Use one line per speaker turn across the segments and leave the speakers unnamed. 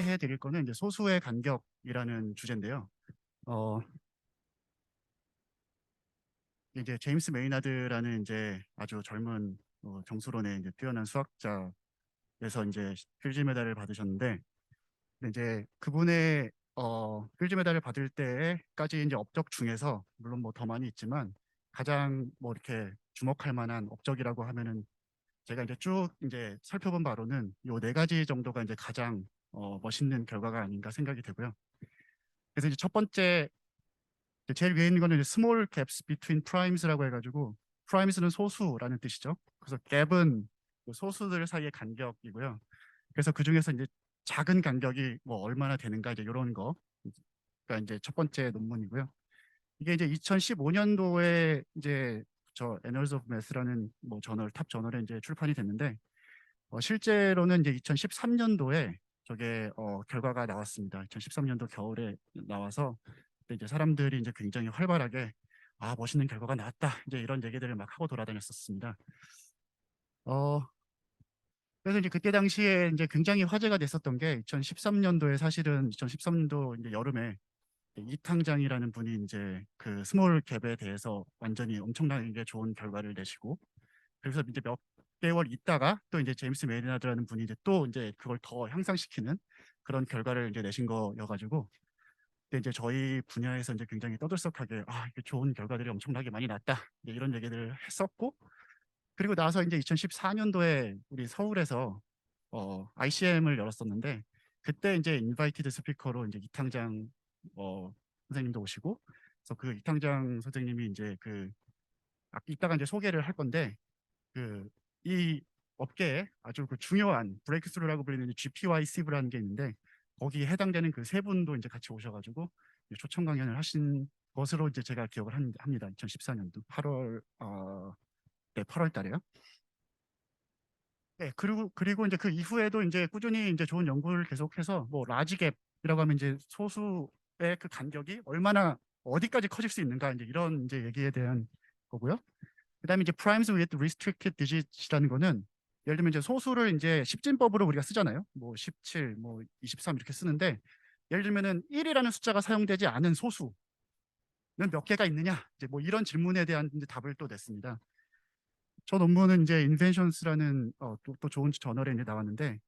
소개해 드릴 거는 이제 소수의 간격이라는 주제인데요. 어, 이제 제임스 메이나드라는 이제 아주 젊은 정수론의 이제 뛰어난 수학자에서 이제 필즈 메달을 받으셨는데, 근데 이제 그분의 필즈 메달을 받을 때까지 이제 업적 중에서 물론 뭐 더 많이 있지만 가장 뭐 이렇게 주목할 만한 업적이라고 하면은 제가 이제 쭉 이제 살펴본 바로는 요 네 가지 정도가 이제 가장 멋있는 결과가 아닌가 생각이 되고요. 그래서 이제 첫 번째 제일 위에 있는 거는 small gaps between primes라고 해가지고 primes는 소수라는 뜻이죠. 그래서 gap은 그 소수들 사이의 간격이고요. 그래서 그 중에서 이제 작은 간격이 뭐 얼마나 되는가 이제 이런 거가 이제 첫 번째 논문이고요. 이게 이제 2015년도에 이제 저 Annals of Math라는 뭐 저널 탑 저널에 이제 출판이 됐는데 실제로는 이제 2013년도에 저게 결과가 나왔습니다. 2013년도 겨울에 나와서 그때 이제 사람들이 이제 굉장히 활발하게 아 멋있는 결과가 나왔다 이제 이런 얘기들을 막 하고 돌아다녔었습니다. 어 그래서 이제 그때 당시에 이제 굉장히 화제가 됐었던 게 2013년도에 사실은 2013년도 이제 여름에 이탕장이라는 분이 이제 그 스몰 갭에 대해서 완전히 엄청나게 좋은 결과를 내시고 그래서 이제 몇 개월 있다가 또 이제 제임스 메리나드라는 분이 이제 또 이제 그걸 더 향상시키는 그런 결과를 이제 내신 거여가지고 근데 이제 저희 분야에서 이제 굉장히 떠들썩하게 아 이게 좋은 결과들이 엄청나게 많이 났다 이런 얘기들을 했었고 그리고 나서 이제 2014년도에 우리 서울에서 ICM을 열었었는데 그때 이제 인바이티드 스피커로 이제 이탕장 선생님도 오시고 그래서 그 이탕장 선생님이 이제 그 이따가 이제 소개를 할 건데 그 이 업계에 아주 그 중요한 브레이크스루라고 불리는 GPY-C라는 게 있는데 거기에 해당되는 그 세 분도 이제 같이 오셔가지고 초청 강연을 하신 것으로 이제 제가 기억을 합니다. 2014년도 8월 네 8월 달에요. 네 그리고 이제 그 이후에도 이제 꾸준히 이제 좋은 연구를 계속해서 뭐 라지 갭이라고 하면 이제 소수의 그 간격이 얼마나 어디까지 커질 수 있는가 이제 이런 이제 얘기에 대한 거고요. 그다음에 이제 primes with restricted digits라는 거는 예를 들면 이제 소수를 이제 십진법으로 우리가 쓰잖아요. 뭐 17, 뭐 23 이렇게 쓰는데 예를 들면은 1이라는 숫자가 사용되지 않은 소수는 몇 개가 있느냐? 이제 뭐 이런 질문에 대한 이제 답을 또 냈습니다. 저 논문은 이제 인벤션스라는 또 좋은 저널에 이제 나왔는데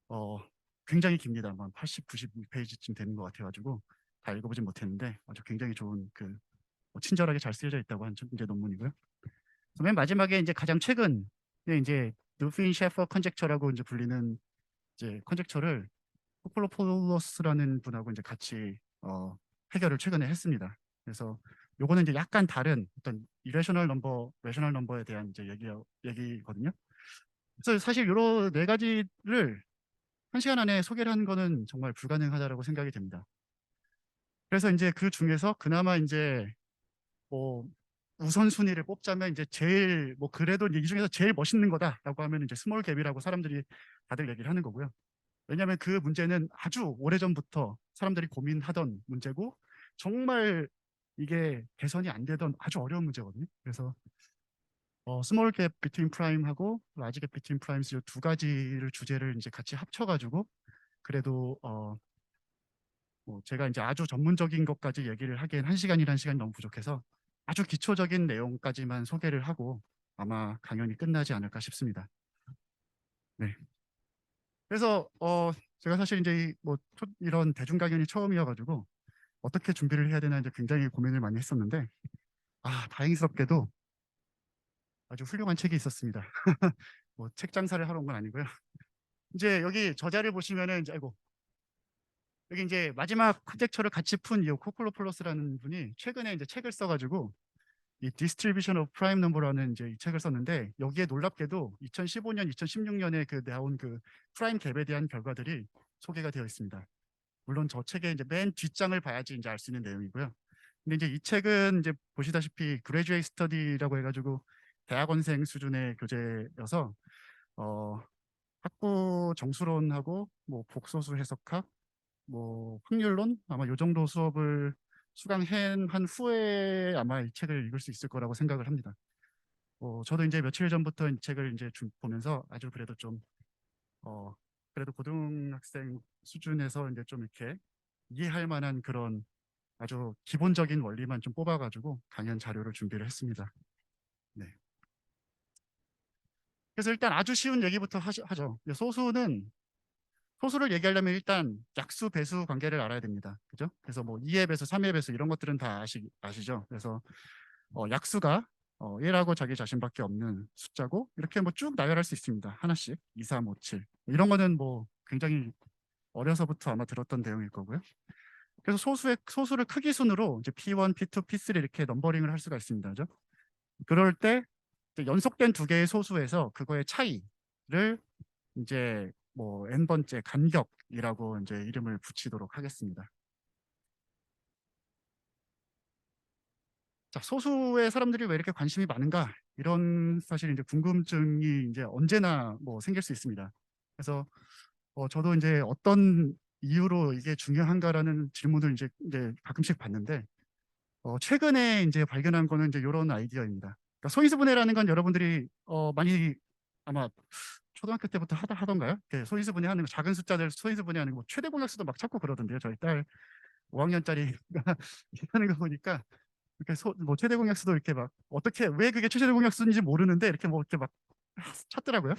어, 굉장히 깁니다. 한 80, 90페이지쯤 되는 것 같아가지고 다 읽어보진 못했는데 아주 굉장히 좋은 그 친절하게 잘 쓰여져 있다고 한 이제 논문이고요. 맨 마지막에 이제 가장 최근에 이제 누핀 셰퍼 컨젝처라고 이제 불리는 이제 컨젝처를 코플로폴로스라는 분하고 이제 같이 해결을 최근에 했습니다. 그래서 요거는 이제 약간 다른 어떤 이레셔널 넘버, 레셔널 넘버에 대한 이제 얘기거든요. 그래서 사실 요런 네 가지를 한 시간 안에 소개를 하는 거는 정말 불가능하다라고 생각이 됩니다. 그래서 이제 그 중에서 그나마 이제 뭐 우선순위를 뽑자면 이제 제일 뭐 그래도 이 중에서 제일 멋있는 거다라고 하면 이제 스몰 갭이라고 사람들이 다들 얘기를 하는 거고요. 왜냐하면 그 문제는 아주 오래전부터 사람들이 고민하던 문제고 정말 이게 개선이 안 되던 아주 어려운 문제거든요. 그래서 스몰 갭 비트윈 프라임하고 라지 갭 비트윈 프라임스 두 가지를 주제를 이제 같이 합쳐가지고 그래도 뭐 제가 이제 아주 전문적인 것까지 얘기를 하기엔 한 시간이라는 시간이 너무 부족해서 아주 기초적인 내용까지만 소개를 하고 아마 강연이 끝나지 않을까 싶습니다. 네. 그래서 제가 사실 이제 뭐 이런 대중 강연이 처음이어가지고 어떻게 준비를 해야 되나 이제 굉장히 고민을 많이 했었는데 다행스럽게도 아주 훌륭한 책이 있었습니다. 뭐 책 장사를 하러 온 건 아니고요. 이제 여기 저자를 보시면은 이제 아이고 여기 이제 마지막 컨젝처를 같이 푼 이 코콜로폴로스라는 분이 최근에 이제 책을 써가지고 이 Distribution of Prime Number라는 이제 이 책을 썼는데 여기에 놀랍게도 2015년, 2016년에 그 나온 그 프라임 갭에 대한 결과들이 소개가 되어 있습니다. 물론 저 책의 이제 맨 뒷장을 봐야지 이제 알 수 있는 내용이고요. 근데 이제 이 책은 이제 보시다시피 그레듀에이트 스터디라고 해가지고 대학원생 수준의 교재여서 어, 학부 정수론하고 뭐 복소수 해석학, 뭐 확률론 아마 요 정도 수업을 수강한 후에 아마 이 책을 읽을 수 있을 거라고 생각을 합니다. 저도 이제 며칠 전부터 이 책을 이제 보면서 아주 그래도 좀 그래도 고등학생 수준에서 이제 좀 이렇게 이해할 만한 그런 아주 기본적인 원리만 좀 뽑아가지고 강연 자료를 준비를 했습니다. 네. 그래서 일단 아주 쉬운 얘기부터 하죠. 소수를 얘기하려면 일단 약수 배수 관계를 알아야 됩니다. 그죠? 그래서 뭐 2의 배수, 3의 배수 이런 것들은 다 아시죠? 그래서 약수가 1하고 자기 자신밖에 없는 숫자고 이렇게 뭐 쭉 나열할 수 있습니다. 하나씩 2, 3, 5, 7 이런 거는 뭐 굉장히 어려서부터 아마 들었던 내용일 거고요. 그래서 소수를 크기 순으로 이제 P1, P2, P3 이렇게 넘버링을 할 수가 있습니다. 그죠? 그럴 때 이제 연속된 두 개의 소수에서 그거의 차이를 이제 뭐 n번째 간격이라고 이제 이름을 붙이도록 하겠습니다. 자, 소수의 사람들이 왜 이렇게 관심이 많은가? 이런 사실 이제 궁금증이 이제 언제나 뭐 생길 수 있습니다. 그래서 저도 이제 어떤 이유로 이게 중요한가라는 질문을 이제 가끔씩 받는데 최근에 이제 발견한 거는 이제 이런 아이디어입니다. 그러니까 소인수분해라는 건 여러분들이 많이 아마 초등학교 때부터 하던가요? 소인수분해하는 거, 작은 숫자들 소인수분해하는 거, 뭐 최대 공약수도 막 찾고 그러던데요. 저희 딸 5학년짜리가 하는 거 보니까 이렇게 뭐 최대 공약수도 이렇게 막 어떻게 왜 그게 최대 공약수인지 모르는데 이렇게 뭐 이렇게 막 찾더라고요.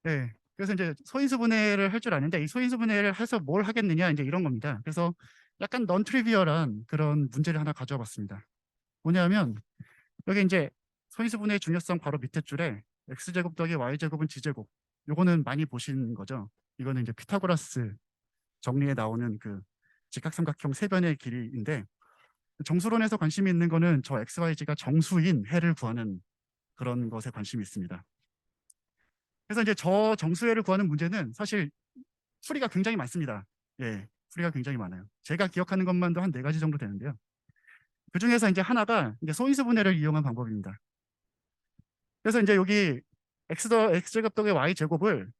네. 그래서 이제 소인수분해를 할 줄 아는데 이 소인수분해를 해서 뭘 하겠느냐 이제 이런 겁니다. 그래서 약간 넌 트리비얼한 그런 문제를 하나 가져와 봤습니다. 뭐냐면 여기 이제 소인수분해의 중요성 바로 밑에 줄에 x제곱 더하기 y제곱은 g제곱 요거는 많이 보신 거죠. 이거는 이제 피타고라스 정리에 나오는 그 직각삼각형 세 변의 길이인데 정수론에서 관심이 있는 거는 저 xyz가 정수인 해를 구하는 그런 것에 관심이 있습니다. 그래서 이제 저 정수해를 구하는 문제는 사실 풀이가 굉장히 많습니다. 예, 풀이가 굉장히 많아요. 제가 기억하는 것만도 한 4가지 정도 되는데요. 그 중에서 이제 하나가 이제 소인수분해를 이용한 방법입니다. 그래서 이제 여기 x제곱 더하기 y제곱을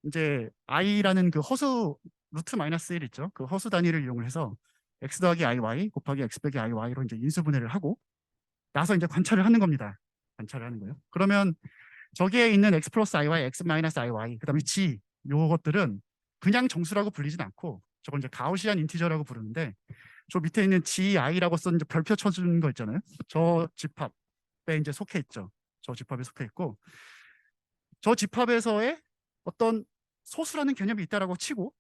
이제 i라는 그 허수 루트 마이너스 1 있죠. 그 허수 단위를 이용해서 x 더하기 iy 곱하기 x 빼기 iy로 이제 인수분해를 하고 나서 이제 관찰을 하는 겁니다. 관찰을 하는 거예요. 그러면 저기에 있는 x 플러스 iy, x 마이너스 iy, 그다음에 g 요것들은 그냥 정수라고 불리진 않고 저건 이제 가우시안 인티저라고 부르는데 저 밑에 있는 gi라고 쓴 이제 별표 쳐주는 거 있잖아요. 저 집합에 이제 속해 있죠. 저 집합에 속해 있고 저 집합에서의 어떤 소수라는 개념이 있다라고 치고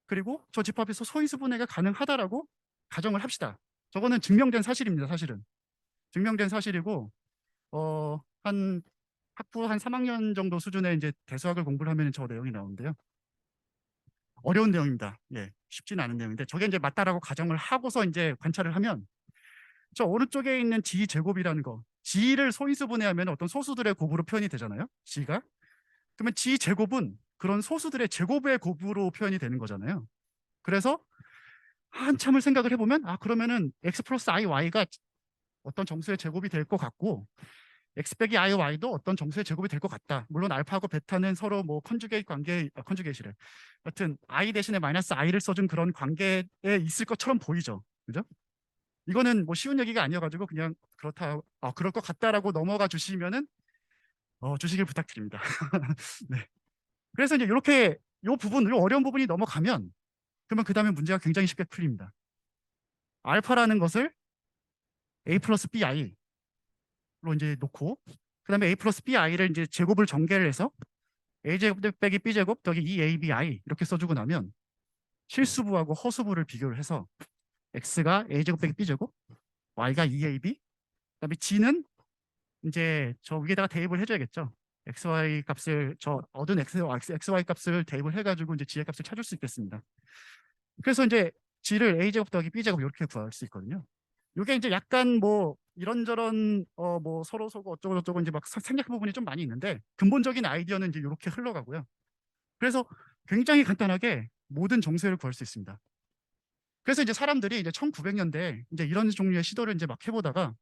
그리고 저 집합에서 소인수분해가 가능하다라고 가정을 합시다. 저거는 증명된 사실입니다. 사실은 증명된 사실이고 한 학부 한 3학년 정도 수준의 이제 대수학을 공부를 하면 저 내용이 나오는데요. 어려운 내용입니다. 예, 쉽지는 않은 내용인데 저게 이제 맞다라고 가정을 하고서 이제 관찰을 하면 저 오른쪽에 있는 g 제곱이라는 거, g를 소인수분해하면 어떤 소수들의 곱으로 표현이 되잖아요. g가 그러면 g 제곱은 그런 소수들의 제곱의 곱으로 표현이 되는 거잖아요. 그래서 한참을 생각을 해보면 그러면은 x 플러스 iy가 어떤 정수의 제곱이 될 것 같고 x 빼기 iy도 어떤 정수의 제곱이 될 것 같다. 물론 알파하고 베타는 서로 뭐 컨주게이트 관계, 컨주게이트래. 하여튼 i 대신에 마이너스 i를 써준 그런 관계에 있을 것처럼 보이죠. 그죠? 이거는 뭐 쉬운 얘기가 아니어가지고 그냥 그렇다, 그럴 것 같다라고 넘어가 주시면은 주시길 부탁드립니다. 네. 그래서 이제 이렇게 요 어려운 부분이 넘어가면 그러면 그 다음에 문제가 굉장히 쉽게 풀립니다. 알파라는 것을 a 플러스 bi로 이제 놓고 그다음에 a 플러스 bi를 이제 제곱을 전개를 해서 a제곱 빼기 b제곱 더하기 2abi 이렇게 써주고 나면 실수부하고 허수부를 비교를 해서 x가 a제곱 빼기 b제곱, y가 2ab, 그다음에 g는 이제 저 위에다가 대입을 해줘야겠죠. xy 값을 저 얻은 xy 값을 대입을 해가지고 이제 g의 값을 찾을 수 있겠습니다. 그래서 이제 g를 a제곱 더하기 b제곱 이렇게 구할 수 있거든요. 이게 이제 약간 뭐 이런저런 뭐 서로 어쩌고 저쩌고 이제 막 생략 부분이 좀 많이 있는데 근본적인 아이디어는 이제 이렇게 흘러가고요. 그래서 굉장히 간단하게 모든 정수를 구할 수 있습니다. 그래서 이제 사람들이 이제 1900년대 이제 이런 종류의 시도를 이제 막 해보다가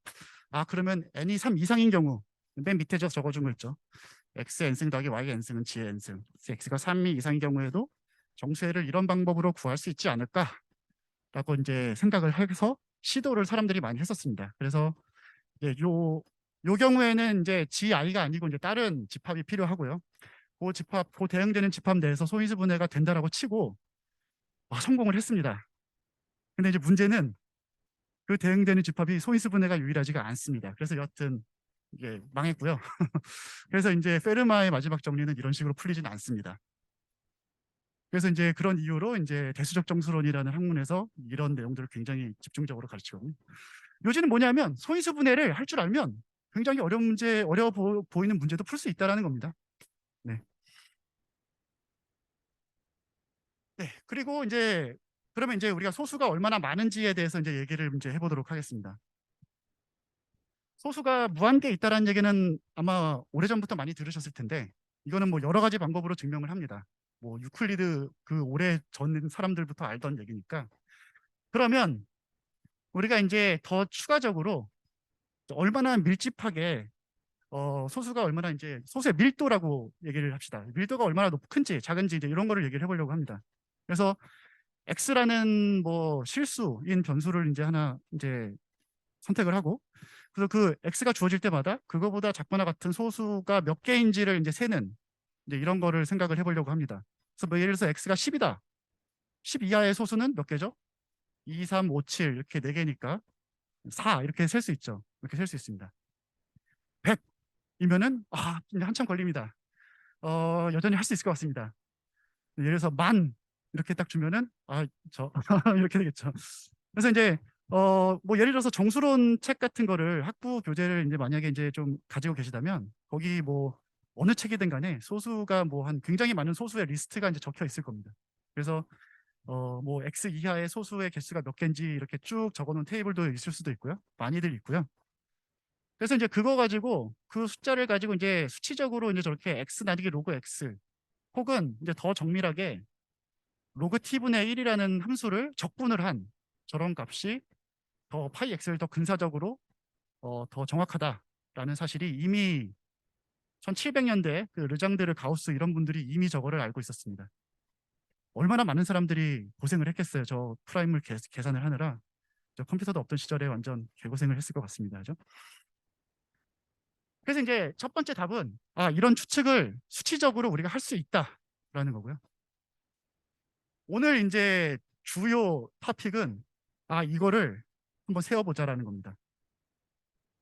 그러면 n이 3 이상인 경우 맨 밑에 적어준 거 있죠. x n승 더하기 y n승은 g의 n승. x가 3이 이상인 경우에도 정수를 이런 방법으로 구할 수 있지 않을까라고 이제 생각을 해서 시도를 사람들이 많이 했었습니다. 그래서 요 경우에는 이제 GI가 아니고 이제 다른 집합이 필요하고요. 그 대응되는 집합 내에서 소인수 분해가 된다라고 치고 성공을 했습니다. 근데 이제 문제는 그 대응되는 집합이 소인수 분해가 유일하지가 않습니다. 그래서 여하튼 이게 망했고요. 그래서 이제 페르마의 마지막 정리는 이런 식으로 풀리지는 않습니다. 그래서 이제 그런 이유로 이제 대수적 정수론이라는 학문에서 이런 내용들을 굉장히 집중적으로 가르치거든요. 요지는 뭐냐면 소인수 분해를 할 줄 알면 굉장히 어려워 보이는 문제도 풀 수 있다라는 겁니다. 네. 네. 그리고 이제 그러면 이제 우리가 소수가 얼마나 많은지에 대해서 이제 얘기를 이제 해보도록 하겠습니다. 소수가 무한계 있다라는 얘기는 아마 오래전부터 많이 들으셨을 텐데 이거는 뭐 여러 가지 방법으로 증명을 합니다. 뭐 유클리드 그 오래 전 사람들부터 알던 얘기니까. 그러면 우리가 이제 더 추가적으로 얼마나 밀집하게 소수가 얼마나 이제 소수의 밀도라고 얘기를 합시다. 밀도가 얼마나 큰지 작은지 이제 이런 거를 얘기를 해보려고 합니다. 그래서 x라는 뭐 실수인 변수를 이제 하나 이제 선택을 하고 그래서 그 x가 주어질 때마다 그거보다 작거나 같은 소수가 몇 개인지를 이제 세는 이제 이런 거를 생각을 해보려고 합니다. 그래서 뭐 예를 들어서 x가 10이다. 10 이하의 소수는 몇 개죠? 2, 3, 5, 7 이렇게 4개니까 4 이렇게 셀 수 있죠. 이렇게 셀 수 있습니다. 100이면은 이제 한참 걸립니다. 여전히 할 수 있을 것 같습니다. 예를 들어서 만 이렇게 딱 주면은 저 이렇게 되겠죠. 그래서 이제 뭐 예를 들어서 정수론 책 같은 거를 학부 교재를 이제 만약에 이제 좀 가지고 계시다면 거기 뭐 어느 책이든 간에 소수가 뭐 한 굉장히 많은 소수의 리스트가 이제 적혀 있을 겁니다. 그래서 뭐 x 이하의 소수의 개수가 몇 개인지 이렇게 쭉 적어놓은 테이블도 있을 수도 있고요. 많이들 있고요. 그래서 이제 그거 가지고 그 숫자를 가지고 이제 수치적으로 이제 저렇게 x 나누기 로그 x 혹은 이제 더 정밀하게 로그 t분의 1이라는 함수를 적분을 한 저런 값이 더 파이 x를 더 근사적으로 더 정확하다라는 사실이 이미 1700년대 그 르장드르 가우스 이런 분들이 이미 저거를 알고 있었습니다. 얼마나 많은 사람들이 고생을 했겠어요. 저 프라임을 계산을 하느라 저 컴퓨터도 없던 시절에 완전 개고생을 했을 것 같습니다. 그죠? 그래서 이제 첫 번째 답은 이런 추측을 수치적으로 우리가 할 수 있다라는 거고요. 오늘 이제 주요 토픽은 이거를 한번 세워보자라는 겁니다.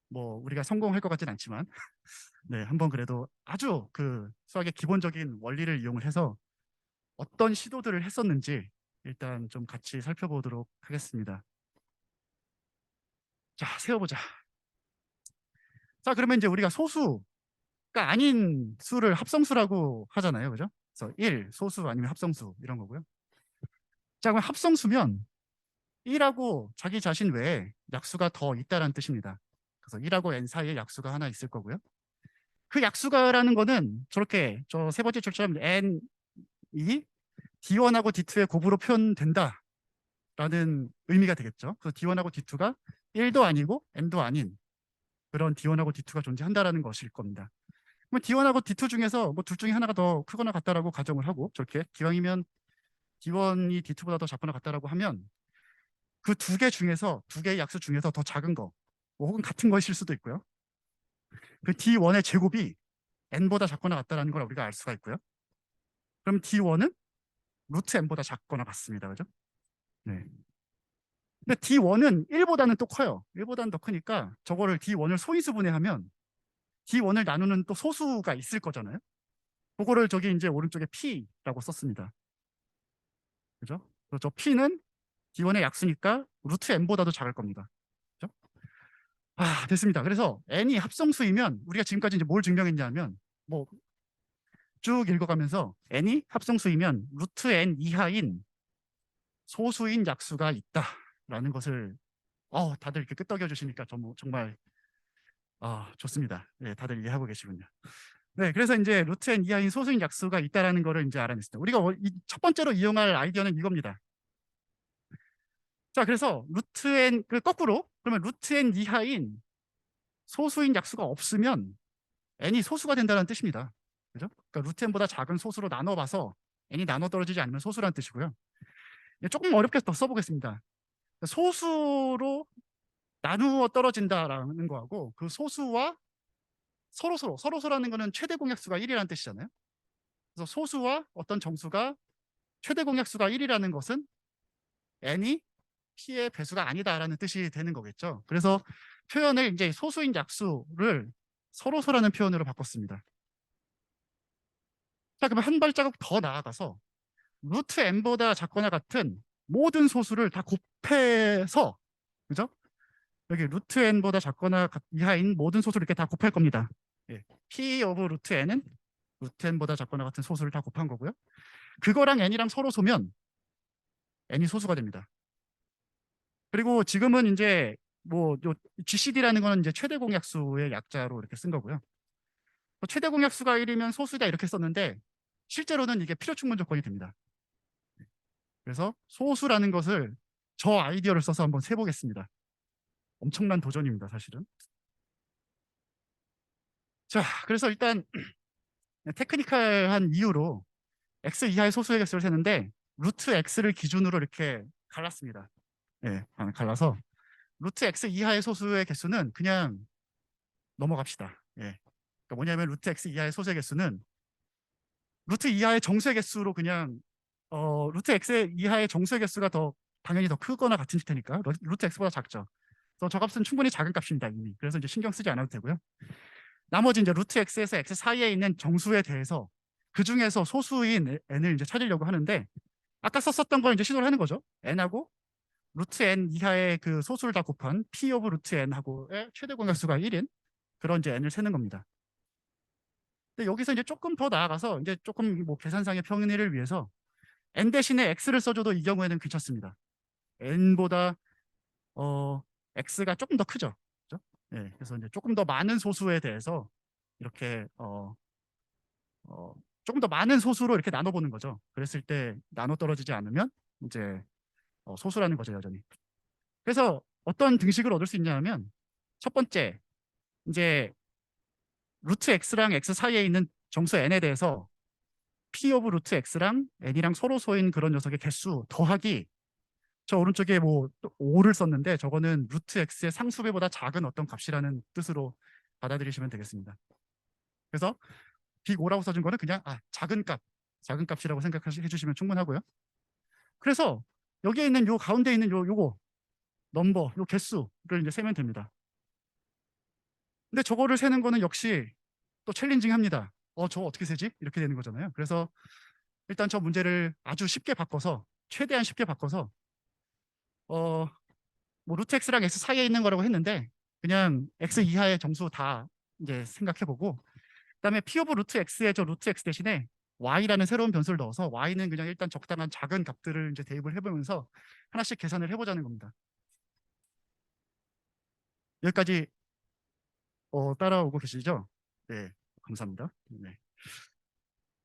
뭐 우리가 성공할 것 같진 않지만 네, 한번 그래도 아주 그 수학의 기본적인 원리를 이용을 해서 어떤 시도들을 했었는지 일단 좀 같이 살펴보도록 하겠습니다. 자, 세워보자. 자, 그러면 이제 우리가 소수가 아닌 수를 합성수라고 하잖아요. 그죠? 그래서 1, 소수 아니면 합성수 이런 거고요. 자, 그럼 합성수면 1하고 자기 자신 외에 약수가 더 있다는 뜻입니다. 그래서 1하고 n 사이에 약수가 하나 있을 거고요. 그 약수가라는 거는 저렇게 저 세 번째 줄처럼 n이 d1하고 d2의 곱으로 표현된다라는 의미가 되겠죠. 그래서 d1하고 d2가 1도 아니고 n도 아닌 그런 d1하고 d2가 존재한다라는 것일 겁니다. 그럼 d1하고 d2 중에서 뭐 둘 중에 하나가 더 크거나 같다라고 가정을 하고 저렇게 기왕이면 d1이 d2보다 더 작거나 같다라고 하면 그 두 개 중에서 두 개의 약수 중에서 더 작은 거 뭐 혹은 같은 것일 수도 있고요. 그 d1의 제곱이 n보다 작거나 같다라는 걸 우리가 알 수가 있고요. 그럼 d1은 루트 n보다 작거나 같습니다. 그죠? 네. 근데 d1은 1보다는 또 커요. 1보다는 더 크니까 저거를 d1을 소인수 분해하면 d1을 나누는 또 소수가 있을 거잖아요. 그거를 저기 이제 오른쪽에 p라고 썼습니다. 그죠? 그래서 저 p는 d1의 약수니까 루트 n보다도 작을 겁니다. 그죠? 됐습니다. 그래서 n이 합성수이면 우리가 지금까지 이제 뭘 증명했냐면 뭐 쭉 읽어가면서 n이 합성수이면 루트 n 이하인 소수인 약수가 있다라는 것을 다들 이렇게 끄떡여 주시니까 정말 좋습니다. 네, 다들 이해하고 계시군요. 네, 그래서 이제 루트 n 이하인 소수인 약수가 있다라는 거를 이제 알아냈습니다. 우리가 첫 번째로 이용할 아이디어는 이겁니다. 자, 그래서 루트 n 그 거꾸로 그러면 루트 n 이하인 소수인 약수가 없으면 n이 소수가 된다는 뜻입니다. 그죠? 그러니까 루트 n보다 작은 소수로 나눠봐서 n이 나눠 떨어지지 않으면 소수라는 뜻이고요. 조금 어렵게 더 써보겠습니다. 소수로 나누어 떨어진다라는 거하고 그 소수와 서로서라는 거는 최대 공약수가 1이라는 뜻이잖아요. 그래서 소수와 어떤 정수가 최대 공약수가 1이라는 것은 n이 p의 배수가 아니다라는 뜻이 되는 거겠죠. 그래서 표현을 이제 소수인 약수를 서로소라는 표현으로 바꿨습니다. 자, 그러면 한 발자국 더 나아가서 루트 n보다 작거나 같은 모든 소수를 다 곱해서, 그죠? 여기 루트 n보다 작거나 이하인 모든 소수를 이렇게 다 곱할 겁니다. 예. p 오브 루트 n은 루트 n보다 작거나 같은 소수를 다 곱한 거고요. 그거랑 n이랑 서로 소면 n이 소수가 됩니다. 그리고 지금은 이제 뭐 GCD라는 거는 이제 최대 공약수의 약자로 이렇게 쓴 거고요. 최대 공약수가 1이면 소수다 이렇게 썼는데 실제로는 이게 필요 충분 조건이 됩니다. 그래서 소수라는 것을 저 아이디어를 써서 한번 세보겠습니다. 엄청난 도전입니다, 사실은. 자, 그래서 일단 테크니컬한 이유로 x 이하의 소수의 개수를 세는데 루트 x를 기준으로 이렇게 갈랐습니다. 예, 갈라서 루트 x 이하의 소수의 개수는 그냥 넘어갑시다. 예. 그러니까 뭐냐면 루트 x 이하의 소수의 개수는 루트 이하의 정수의 개수로 그냥 루트 x 이하의 정수의 개수가 더 당연히 더 크거나 같은 테니까 루트 x보다 작죠. 그래서 저 값은 충분히 작은 값입니다 이미. 그래서 이제 신경 쓰지 않아도 되고요. 나머지 이제 루트 x에서 x 사이에 있는 정수에 대해서 그 중에서 소수인 n을 이제 찾으려고 하는데 아까 썼었던 걸 이제 시도를 하는 거죠. n하고 루트 n 이하의 그 소수를 다 곱한 p 오브 루트 n하고의 최대 공약수가 1인 그런 이제 n을 세는 겁니다. 근데 여기서 이제 조금 더 나아가서 이제 조금 뭐 계산상의 편의를 위해서 n 대신에 x를 써줘도 이 경우에는 괜찮습니다. n보다 x가 조금 더 크죠. 그렇죠? 네, 그래서 이제 조금 더 많은 소수에 대해서 이렇게 조금 더 많은 소수로 이렇게 나눠보는 거죠. 그랬을 때 나눠 떨어지지 않으면 이제 소수라는 거죠, 여전히. 그래서 어떤 등식을 얻을 수 있냐면 첫 번째 이제 루트 x랑 x 사이에 있는 정수 n에 대해서 p 오브 루트 x랑 n이랑 서로 소인 그런 녀석의 개수 더하기 저 오른쪽에 뭐 5를 썼는데 저거는 루트 x의 상수배보다 작은 어떤 값이라는 뜻으로 받아들이시면 되겠습니다. 그래서 빅 5라고 써준 거는 그냥 작은 값이라고 생각해 주시면 충분하고요. 그래서 여기에 있는 요 가운데 있는 요거 넘버 요 개수를 이제 세면 됩니다. 근데 저거를 세는 거는 역시 또 챌린징합니다. 저거 어떻게 세지? 이렇게 되는 거잖아요. 그래서 일단 저 문제를 아주 쉽게 바꿔서 최대한 쉽게 바꿔서 뭐 루트 x랑 x 사이에 있는 거라고 했는데 그냥 x 이하의 정수 다 이제 생각해보고 그다음에 p 오브 루트 x의 저 루트 x 대신에 y라는 새로운 변수를 넣어서 y는 그냥 일단 적당한 작은 값들을 이제 대입을 해보면서 하나씩 계산을 해보자는 겁니다. 여기까지 따라오고 계시죠? 네, 감사합니다. 네.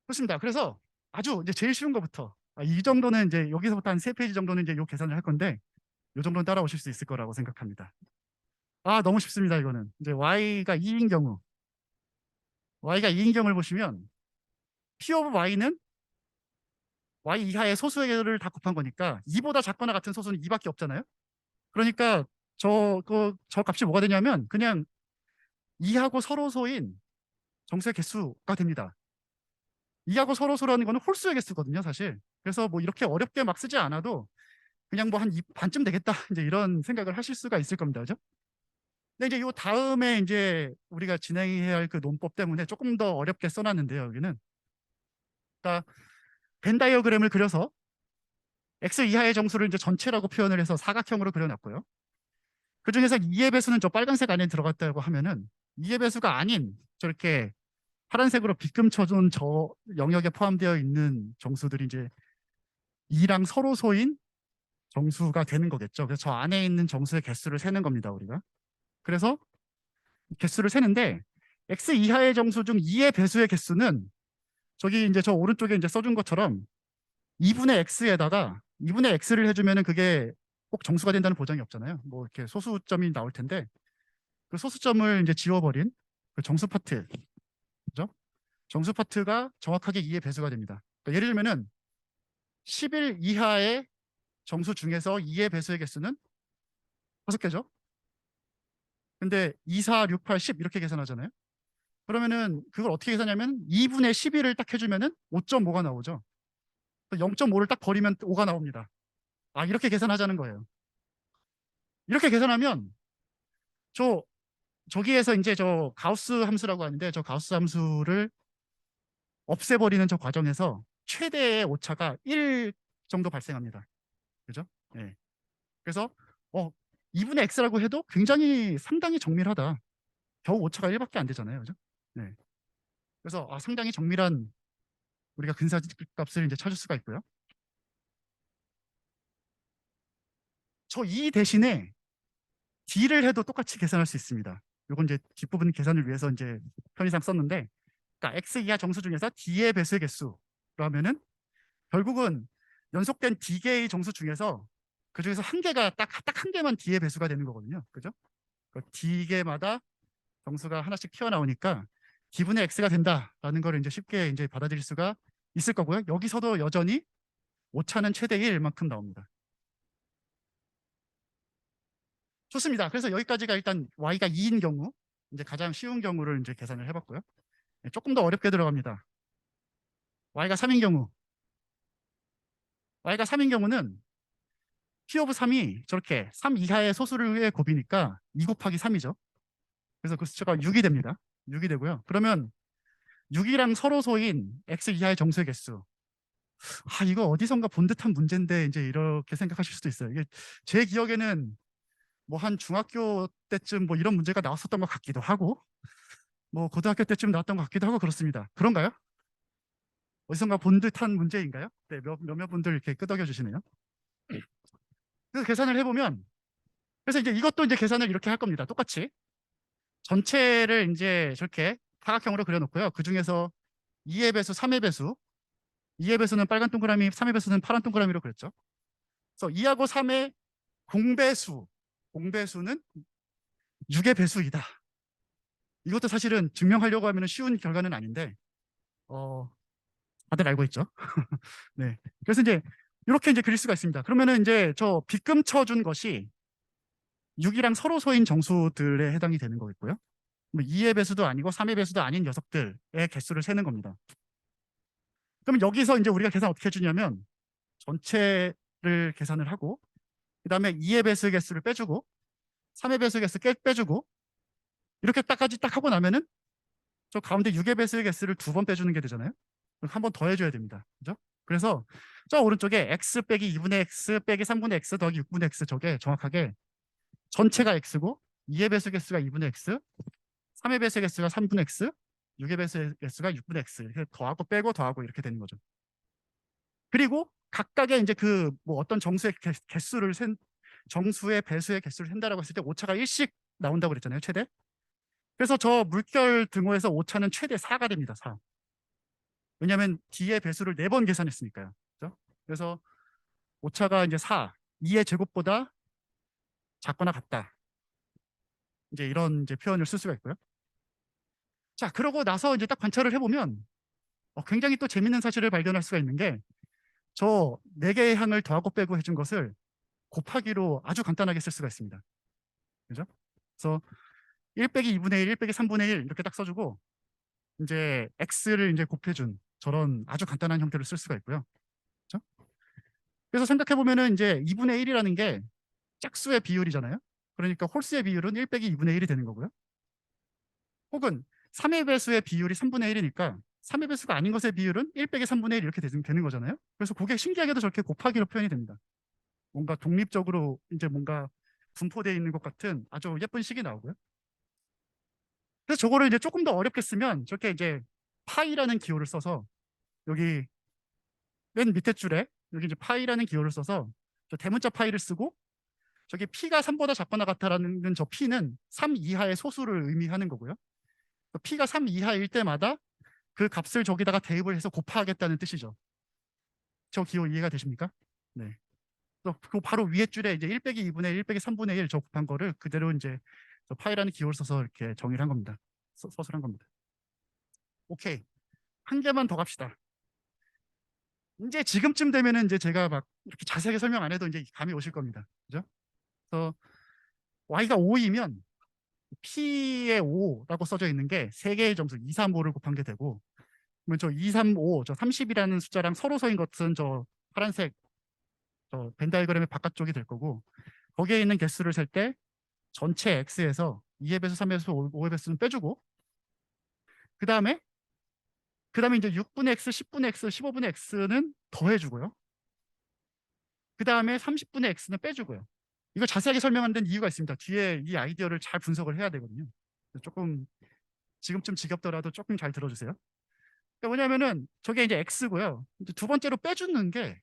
그렇습니다. 그래서 아주 이제 제일 쉬운 것부터 이 정도는 이제 여기서부터 한 3페이지 정도는 이제 요 계산을 할 건데 요 정도는 따라오실 수 있을 거라고 생각합니다. 너무 쉽습니다. 이거는 이제 y가 2인 경우 을 보시면 p 오브 y는 y 이하의 소수를 다 곱한 거니까 2보다 작거나 같은 소수는 2밖에 없잖아요. 그러니까 저 값이 뭐가 되냐면 그냥 2하고 서로소인 정수의 개수가 됩니다. 2하고 서로소라는 거는 홀수의 개수거든요, 사실. 그래서 뭐 이렇게 어렵게 막 쓰지 않아도 그냥 뭐 한 반쯤 되겠다 이제 이런 생각을 하실 수가 있을 겁니다, 그죠? 근데 이제 요 다음에 이제 우리가 진행해야 할 그 논법 때문에 조금 더 어렵게 써놨는데요, 여기는. 그러니까 벤 다이어그램을 그려서 x 이하의 정수를 이제 전체라고 표현을 해서 사각형으로 그려놨고요. 그 중에서 2의 배수는 저 빨간색 안에 들어갔다고 하면은 2의 배수가 아닌 저렇게 파란색으로 빗금 쳐준 저 영역에 포함되어 있는 정수들이 이제 2랑 서로 소인 정수가 되는 거겠죠. 그래서 저 안에 있는 정수의 개수를 세는 겁니다, 우리가. 그래서 개수를 세는데 x 이하의 정수 중 2의 배수의 개수는 저기 이제 저 오른쪽에 이제 써준 것처럼 2분의 x에다가 2분의 x를 해주면은 그게 꼭 정수가 된다는 보장이 없잖아요. 뭐 이렇게 소수점이 나올 텐데 그 소수점을 이제 지워버린 그 정수 파트, 그죠? 정수 파트가 정확하게 2의 배수가 됩니다. 그러니까 예를 들면은 11 이하의 정수 중에서 2의 배수의 개수는 5개죠. 근데 2, 4, 6, 8, 10 이렇게 계산하잖아요. 그러면은 그걸 어떻게 계산하냐면 2분의 12를 딱 해주면은 5.5가 나오죠. 0.5를 딱 버리면 5가 나옵니다. 아, 이렇게 계산하자는 거예요. 이렇게 계산하면 저 저기에서 이제 저 가우스 함수라고 하는데, 저 가우스 함수를 없애버리는 저 과정에서 최대의 오차가 1 정도 발생합니다. 그죠? 예. 그래서 2분의 x라고 해도 굉장히 상당히 정밀하다. 겨우 오차가 1밖에 안 되잖아요. 그죠? 네. 그래서 상당히 정밀한 우리가 근사값을 이제 찾을 수가 있고요. 저 이 대신에 d를 해도 똑같이 계산할 수 있습니다. 이건 이제 뒷부분 계산을 위해서 이제 편의상 썼는데, 그러니까 x 이하 정수 중에서 d의 배수의 개수로 하면은 결국은 연속된 d개의 정수 중에서 그 중에서 한 개가 딱 한 개만 d의 배수가 되는 거거든요. 그죠? d개마다 정수가 하나씩 튀어나오니까 d분의 x가 된다라는 걸 이제 쉽게 이제 받아들일 수가 있을 거고요. 여기서도 여전히 오차는 최대 1만큼 나옵니다. 좋습니다. 그래서 여기까지가 일단 y가 2인 경우, 이제 가장 쉬운 경우를 이제 계산을 해봤고요. 조금 더 어렵게 들어갑니다. y가 3인 경우, y가 3인 경우는 p 오브 3이 저렇게 3 이하의 소수의 곱이니까 2 곱하기 3이죠. 그래서 그 숫자가 6이 됩니다. 6이 되고요. 그러면 6이랑 서로소인 x 이하의 정수의 개수. 이거 어디선가 본 듯한 문제인데 이제 이렇게 생각하실 수도 있어요. 이게 제 기억에는 뭐 한 중학교 때쯤 뭐 이런 문제가 나왔었던 것 같기도 하고, 뭐 고등학교 때쯤 나왔던 것 같기도 하고 그렇습니다. 그런가요? 어디선가 본 듯한 문제인가요? 네, 몇몇 분들 이렇게 끄덕여 주시네요. 그래서 계산을 해보면, 그래서 이제 이것도 이제 계산을 이렇게 할 겁니다. 똑같이 전체를 이제 저렇게 사각형으로 그려놓고요. 그 중에서 2의 배수, 3의 배수, 2의 배수는 빨간 동그라미, 3의 배수는 파란 동그라미로 그렸죠. 그래서 2하고 3의 공배수는 6의 배수이다. 이것도 사실은 증명하려고 하면 쉬운 결과는 아닌데, 다들 알고 있죠. 네. 그래서 이제 이렇게 이제 그릴 수가 있습니다. 그러면은 이제 저 빗금 쳐준 것이 6이랑 서로소인 정수들에 해당이 되는 거겠고요. 2의 배수도 아니고 3의 배수도 아닌 녀석들의 개수를 세는 겁니다. 그럼 여기서 이제 우리가 계산 어떻게 해주냐면 전체를 계산을 하고, 그 다음에 2의 배수 개수를 빼주고 3의 배수 개수 빼주고 이렇게 딱까지 딱 하고 나면은 저 가운데 6의 배수 개수를 2번 빼주는 게 되잖아요. 한 번 더 해줘야 됩니다. 그죠? 그래서 저 오른쪽에 x 빼기 2분의 x 빼기 3분의 x 더하기 6분의 x, 저게 정확하게 전체가 x고 2의 배수 개수가 2분의 x, 3의 배수 개수가 3분의 x, 6의 배수 개수가 6분의 x, 이렇게 더하고 빼고 더하고 이렇게 되는 거죠. 그리고 각각의 이제 그 뭐 어떤 정수의 개수를 정수의 배수의 개수를 센다라고 했을 때 오차가 1씩 나온다고 그랬잖아요, 최대. 그래서 저 물결 등호에서 오차는 최대 4가 됩니다. 4. 왜냐하면 d의 배수를 4번 계산했으니까요. 그렇죠? 그래서 오차가 이제 4, 2의 제곱보다 작거나 같다. 이제 이런 이제 표현을 쓸 수가 있고요. 자, 그러고 나서 이제 딱 관찰을 해보면 굉장히 또 재밌는 사실을 발견할 수가 있는 게, 저 4개의 항을 더하고 빼고 해준 것을 곱하기로 아주 간단하게 쓸 수가 있습니다. 그죠? 그래서 1 빼기 2분의 1, 1 빼기 3분의 1 이렇게 딱 써주고 이제 x를 이제 곱해준 저런 아주 간단한 형태를 쓸 수가 있고요. 그렇죠? 그래서 생각해 보면은 이제 2분의 1이라는 게 짝수의 비율이잖아요. 그러니까 홀수의 비율은 1 빼기 2분의 1이 되는 거고요. 혹은 3의 배수의 비율이 3분의 1이니까 3의 배수가 아닌 것의 비율은 1 빼기 3분의 1 이렇게 되는 거잖아요. 그래서 그게 신기하게도 저렇게 곱하기로 표현이 됩니다. 뭔가 독립적으로 이제 뭔가 분포되어 있는 것 같은 아주 예쁜 식이 나오고요. 그래서 저거를 이제 조금 더 어렵게 쓰면 저렇게 이제 파이라는 기호를 써서 여기 맨 밑에 줄에 여기 이제 파이라는 기호를 써서 저 대문자 파이를 쓰고, 저기 p가 3보다 작거나 같다라는 저 p는 3 이하의 소수를 의미하는 거고요. p가 3 이하일 때마다 그 값을 저기다가 대입을 해서 곱하겠다는 뜻이죠. 저 기호 이해가 되십니까? 네. 그 바로 위에 줄에 이제 1 빼기 2분의 1 빼기 3분의 1 저 곱한 거를 그대로 이제 저 파이라는 기호를 써서 이렇게 정의를 한 겁니다. 서술한 겁니다. 오케이. 한 개만 더 갑시다. 이제 지금쯤 되면은 이제 제가 막 이렇게 자세하게 설명 안 해도 이제 감이 오실 겁니다. 그죠? 그래서 y가 5이면 P의 5라고 써져 있는 게 세 개의 점수 2, 3, 5를 곱한 게 되고, 그러면 저 2, 3, 5, 저 30이라는 숫자랑 서로 서인 것은 저 파란색 저 벤 다이어그램의 바깥쪽이 될 거고, 거기에 있는 개수를 셀 때 전체 x에서 2의 배수, 3의 배수, 5의 배수는 빼주고, 그 다음에 이제 6분의 x, 10분의 x, 15분의 x는 더해주고요. 그 다음에 30분의 x는 빼주고요. 이거 자세하게 설명한 데는 이유가 있습니다. 뒤에 이 아이디어를 잘 분석을 해야 되거든요. 조금 지금쯤 지겹더라도 조금 잘 들어주세요. 그러니까 뭐냐면은 저게 이제 x고요. 이제 두 번째로 빼주는 게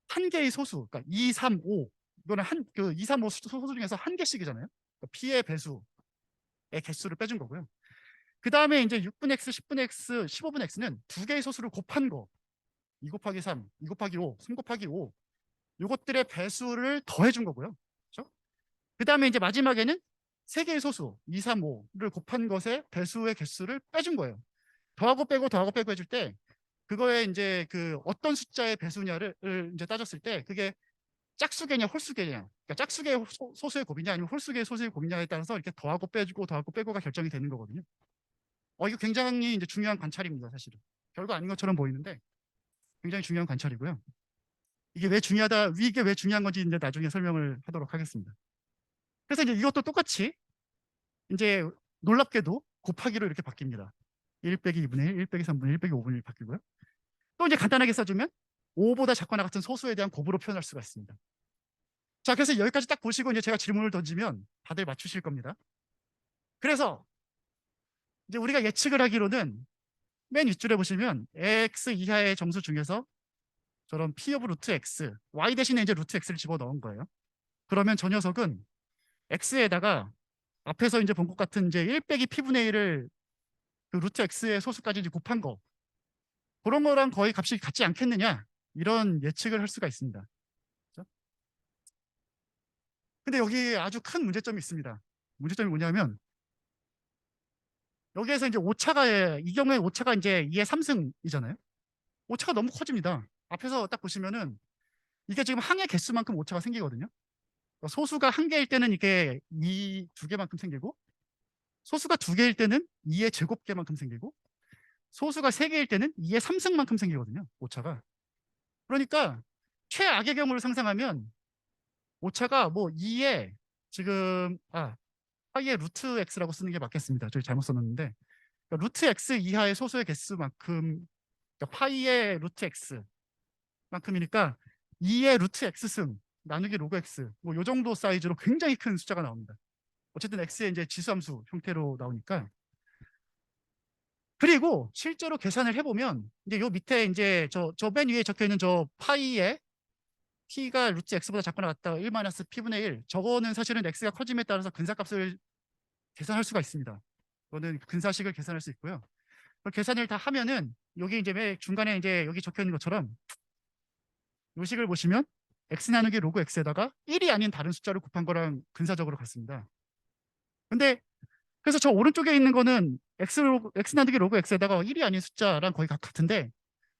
한 개의 소수, 그러니까 2, 3, 5. 이거는 그 2, 3, 5 소수 중에서 한 개씩이잖아요. 그러니까 p의 배수의 개수를 빼준 거고요. 그 다음에 이제 6분의 x, 10분의 x, 15분의 x는 두 개의 소수를 곱한 거. 2 곱하기 3, 2 곱하기 5, 3 곱하기 5. 요것들의 배수를 더해준 거고요. 그렇죠? 그 다음에 이제 마지막에는 세 개의 소수 2, 3, 5를 곱한 것의 배수의 개수를 빼준 거예요. 더하고 빼고 해줄 때 그거에 이제 그 어떤 숫자의 배수냐를 이제 따졌을 때 그게 짝수계냐 홀수계냐, 그러니까 짝수계의 소수의 곱이냐 아니면 홀수계의 소수의 곱이냐에 따라서 이렇게 더하고 빼고가 결정이 되는 거거든요. 이거 굉장히 이제 중요한 관찰입니다, 사실은. 별거 아닌 것처럼 보이는데 굉장히 중요한 관찰이고요. 이게 왜 중요한 건지 이제 나중에 설명을 하도록 하겠습니다. 그래서 이제 이것도 똑같이 이제 놀랍게도 곱하기로 이렇게 바뀝니다. 1 빼기 2분의 1, 1 빼기 3분의 1 빼기 5분의 1 바뀌고요. 또 이제 간단하게 써주면 5보다 작거나 같은 소수에 대한 곱으로 표현할 수가 있습니다. 자, 그래서 여기까지 딱 보시고 이제 제가 질문을 던지면 다들 맞추실 겁니다. 그래서 이제 우리가 예측을 하기로는 맨 윗줄에 보시면 x 이하의 정수 중에서 저런 p 오브 루트 x, y 대신에 이제 루트 x를 집어넣은 거예요. 그러면 저 녀석은 x에다가 앞에서 이제 본 것 같은 이제 1 빼기 p분의 1을 그 루트 x의 소수까지 이제 곱한 거, 그런 거랑 거의 값이 같지 않겠느냐, 이런 예측을 할 수가 있습니다. 그렇죠? 근데 여기 아주 큰 문제점이 있습니다. 문제점이 뭐냐면 여기에서 이제 오차가, 이 경우에 오차가 이제 2의 3승이잖아요. 오차가 너무 커집니다. 앞에서 딱 보시면은 이게 지금 항의 개수만큼 오차가 생기거든요. 소수가 한 개일 때는 이게 2개만큼 생기고, 소수가 2개일 때는 2의 제곱개만큼 생기고, 소수가 3개일 때는 2의 3승만큼 생기거든요, 오차가. 그러니까 최악의 경우를 상상하면 오차가 뭐 2의 지금 파이의 루트 x라고 쓰는 게 맞겠습니다. 저희 잘못 썼는데, 그러니까 루트 x 이하의 소수의 개수만큼, 그러니까 파이의 루트 x만큼이니까 2의 루트 x승 나누기 로그 x, 뭐 요 정도 사이즈로 굉장히 큰 숫자가 나옵니다. 어쨌든 x의 이제 지수함수 형태로 나오니까. 그리고 실제로 계산을 해보면 이제 요 밑에 이제 저 맨 위에 적혀 있는 저 파이의 t가 루트 x보다 작거나 같다 1 마이너스 p분의 1, 저거는 사실은 x가 커짐에 따라서 근사값을 계산할 수가 있습니다. 이거는 근사식을 계산할 수 있고요. 계산을 다 하면은 여기 이제 맨 중간에 이제 여기 적혀 있는 것처럼 이 식을 보시면 x 나누기 로그 x에다가 1이 아닌 다른 숫자를 곱한 거랑 근사적으로 같습니다. 근데 그래서 저 오른쪽에 있는 거는 x 나누기 로그 x에다가 1이 아닌 숫자랑 거의 같은데,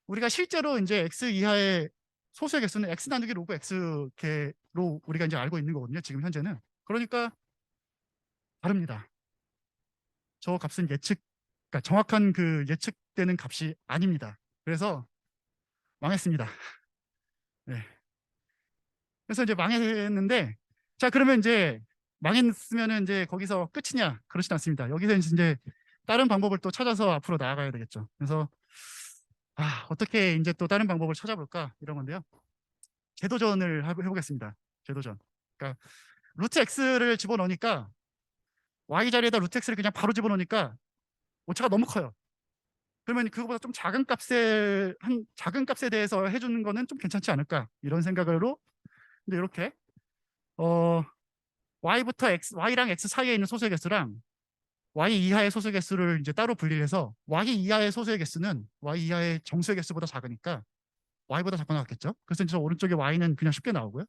우리가 실제로 이제 x 이하의 소수의 개수는 x 나누기 로그 x 개로 우리가 이제 알고 있는 거거든요, 지금 현재는. 그러니까 다릅니다. 저 값은 그러니까 정확한 그 예측되는 값이 아닙니다. 그래서 망했습니다. 네. 그래서 이제 망했는데, 자, 그러면 이제 망했으면 이제 거기서 끝이냐? 그렇진 않습니다. 여기서 이제 다른 방법을 또 찾아서 앞으로 나아가야 되겠죠. 그래서 어떻게 이제 또 다른 방법을 찾아볼까, 이런 건데요. 재도전을 해보겠습니다. 재도전. 그러니까 루트 x를 집어넣으니까 y 자리에다 루트 x를 그냥 바로 집어넣으니까 오차가 너무 커요. 그러면 그거보다 좀 작은 값에 대해서 해주는 거는 좀 괜찮지 않을까, 이런 생각으로 근데 이렇게 y랑 x 사이에 있는 소수의 개수랑 y 이하의 소수의 개수를 이제 따로 분리해서 y 이하의 소수의 개수는 y 이하의 정수의 개수보다 작으니까 y보다 작거나 같겠죠. 그래서 이제 저 오른쪽에 y는 그냥 쉽게 나오고요.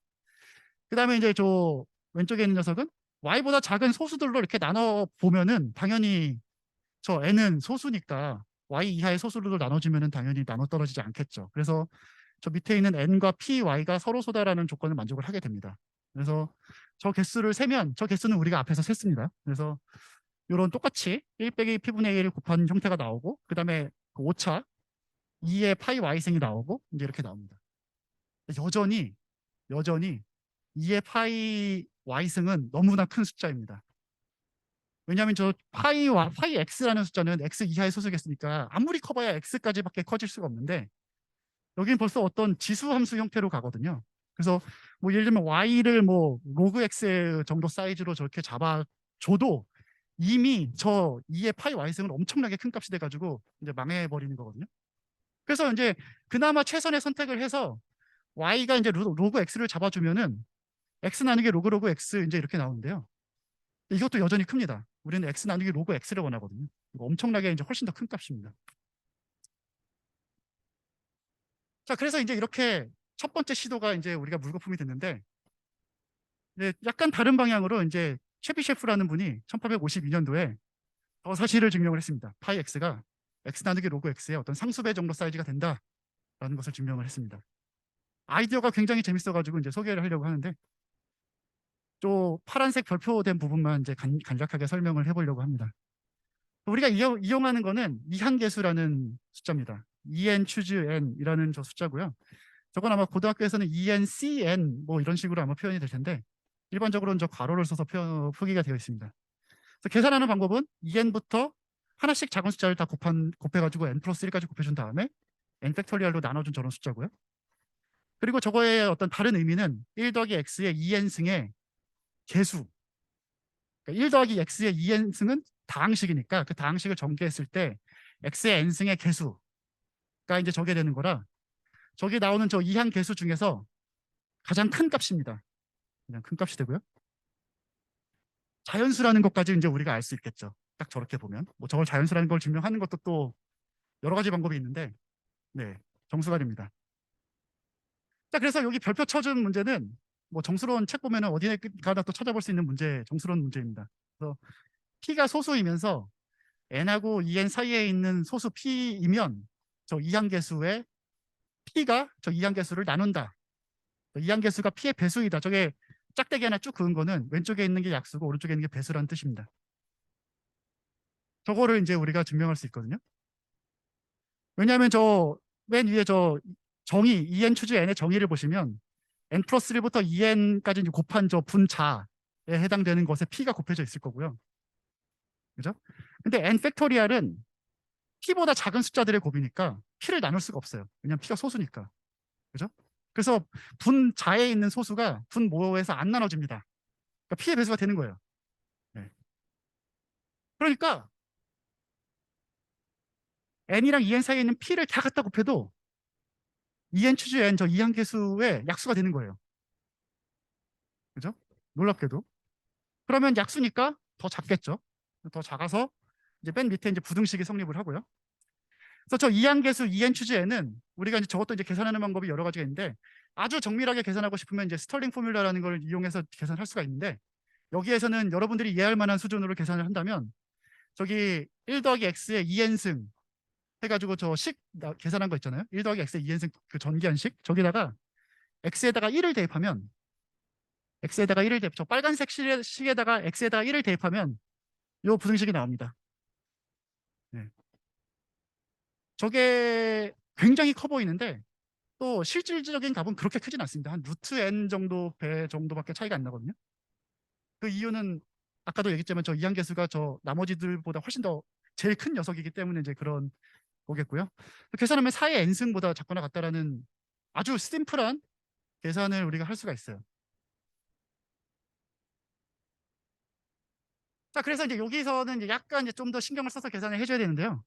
그 다음에 이제 저 왼쪽에 있는 녀석은 y보다 작은 소수들로 이렇게 나눠 보면은 당연히 저 n은 소수니까 y 이하의 소수로 나눠주면은 당연히 나눠 떨어지지 않겠죠. 그래서 저 밑에 있는 n과 py가 서로 소다라는 조건을 만족을 하게 됩니다. 그래서 저 개수를 세면 저 개수는 우리가 앞에서 셌습니다. 그래서 이런 똑같이 1 빼기 p분의 1 곱한 형태가 나오고 그다음에 그 오차 2의 파이 y승이 나오고 이제 이렇게 나옵니다. 여전히 2의 파이 y승은 너무나 큰 숫자입니다. 왜냐하면 저 파이 x라는 숫자는 x 이하의 소수겠으니까 아무리 커봐야 x까지밖에 커질 수가 없는데 여기는 벌써 어떤 지수 함수 형태로 가거든요. 그래서 뭐 예를 들면 y를 뭐 로그 x 정도 사이즈로 저렇게 잡아줘도 이미 저 2의 파이 y승은 엄청나게 큰 값이 돼가지고 이제 망해버리는 거거든요. 그래서 이제 그나마 최선의 선택을 해서 y가 이제 로그 x를 잡아주면은 x 나누기 로그 x 이제 이렇게 나오는데요. 이것도 여전히 큽니다. 우리는 x 나누기 로그 x를 원하거든요. 이거 엄청나게 이제 훨씬 더 큰 값입니다. 자, 그래서 이제 이렇게 첫 번째 시도가 이제 우리가 물거품이 됐는데, 이제 약간 다른 방향으로 이제 최비셰프라는 분이 1852년도에 더 사실을 증명을 했습니다. 파이 x가 x 나누기 로그 x의 어떤 상수배 정도 사이즈가 된다라는 것을 증명을 했습니다. 아이디어가 굉장히 재밌어가지고 이제 소개를 하려고 하는데, 또 파란색 별표된 부분만 이제 간략하게 설명을 해보려고 합니다. 우리가 이용하는 거는 이항계수라는 숫자입니다. en choose n이라는 저 숫자고요. 저건 아마 고등학교에서는 ENCN 뭐 이런 식으로 아마 표현이 될 텐데 일반적으로는 저 괄호를 써서 표기가 되어 있습니다. 그래서 계산하는 방법은 en부터 하나씩 작은 숫자를 다 곱해가지고 n 플러스 1까지 곱해준 다음에 n 팩토리얼로 나눠준 저런 숫자고요. 그리고 저거의 어떤 다른 의미는 1 더하기 x의 en승의 개수, 그러니까 1 더하기 x의 en승은 다항식이니까 그 다항식을 전개했을 때 x의 n승의 개수가 이제 저게 되는 거라 저기 나오는 저 이항 개수 중에서 가장 큰 값입니다. 그냥 큰 값이 되고요. 자연수라는 것까지 이제 우리가 알 수 있겠죠. 딱 저렇게 보면 뭐 저걸 자연수라는 걸 증명하는 것도 또 여러 가지 방법이 있는데 네, 정수가 됩니다. 자, 그래서 여기 별표 쳐준 문제는 뭐 정수론 책 보면은 어디에 가나 또 찾아볼 수 있는 문제, 정수론 문제입니다. 그래서 p가 소수이면서 n하고 2n 사이에 있는 소수 p이면 저 이항계수의 p가 저 이항계수를 나눈다. 이항계수가 p의 배수이다. 저게 짝대기 하나 쭉 그은 거는 왼쪽에 있는 게 약수고 오른쪽에 있는 게 배수라는 뜻입니다. 저거를 이제 우리가 증명할 수 있거든요. 왜냐하면 저 맨 위에 저 정의 en 추즈 n의 정의를 보시면 n 플러스 1부터 2n까지 곱한 저 분자에 해당되는 것에 p가 곱해져 있을 거고요. 그죠? 근데 n 팩토리얼은 p보다 작은 숫자들의 곱이니까 p를 나눌 수가 없어요. 왜냐하면 p가 소수니까. 그죠? 그래서 분자에 있는 소수가 분모에서 안 나눠집니다. 그러니까 p의 배수가 되는 거예요. 네. 그러니까 n이랑 2n 사이에 있는 p를 다 갖다 곱해도 2n 추즈 n 저 이항계수의 약수가 되는 거예요. 그죠? 놀랍게도. 그러면 약수니까 더 작겠죠. 더 작아서 이제 맨 밑에 이제 부등식이 성립을 하고요. 그래서 저 이항계수 2n 추즈 n은 우리가 이제 저것도 이제 계산하는 방법이 여러 가지가 있는데 아주 정밀하게 계산하고 싶으면 이제 스털링 포뮬러라는 걸 이용해서 계산할 수가 있는데 여기에서는 여러분들이 이해할 만한 수준으로 계산을 한다면 저기 1 더하기 x의 2n승 해가지고 저 식 계산한 거 있잖아요. 1 더하기 x의 2n승 그 전기한식 저기다가 x에다가 1을 대입하면 저 빨간색 식에다가 x에다가 1을 대입하면 요 부등식이 나옵니다. 네. 저게 굉장히 커 보이는데 또 실질적인 값은 그렇게 크진 않습니다. 한 루트 n 정도 배 정도밖에 차이가 안 나거든요. 그 이유는 아까도 얘기했지만 저 이항계수가 저 나머지들보다 훨씬 더 제일 큰 녀석이기 때문에 이제 그런 거겠고요. 계산하면 4의 n승보다 작거나 같다라는 아주 심플한 계산을 우리가 할 수가 있어요. 자, 그래서 이제 여기서는 이제 약간 이제 좀 더 신경을 써서 계산을 해줘야 되는데요.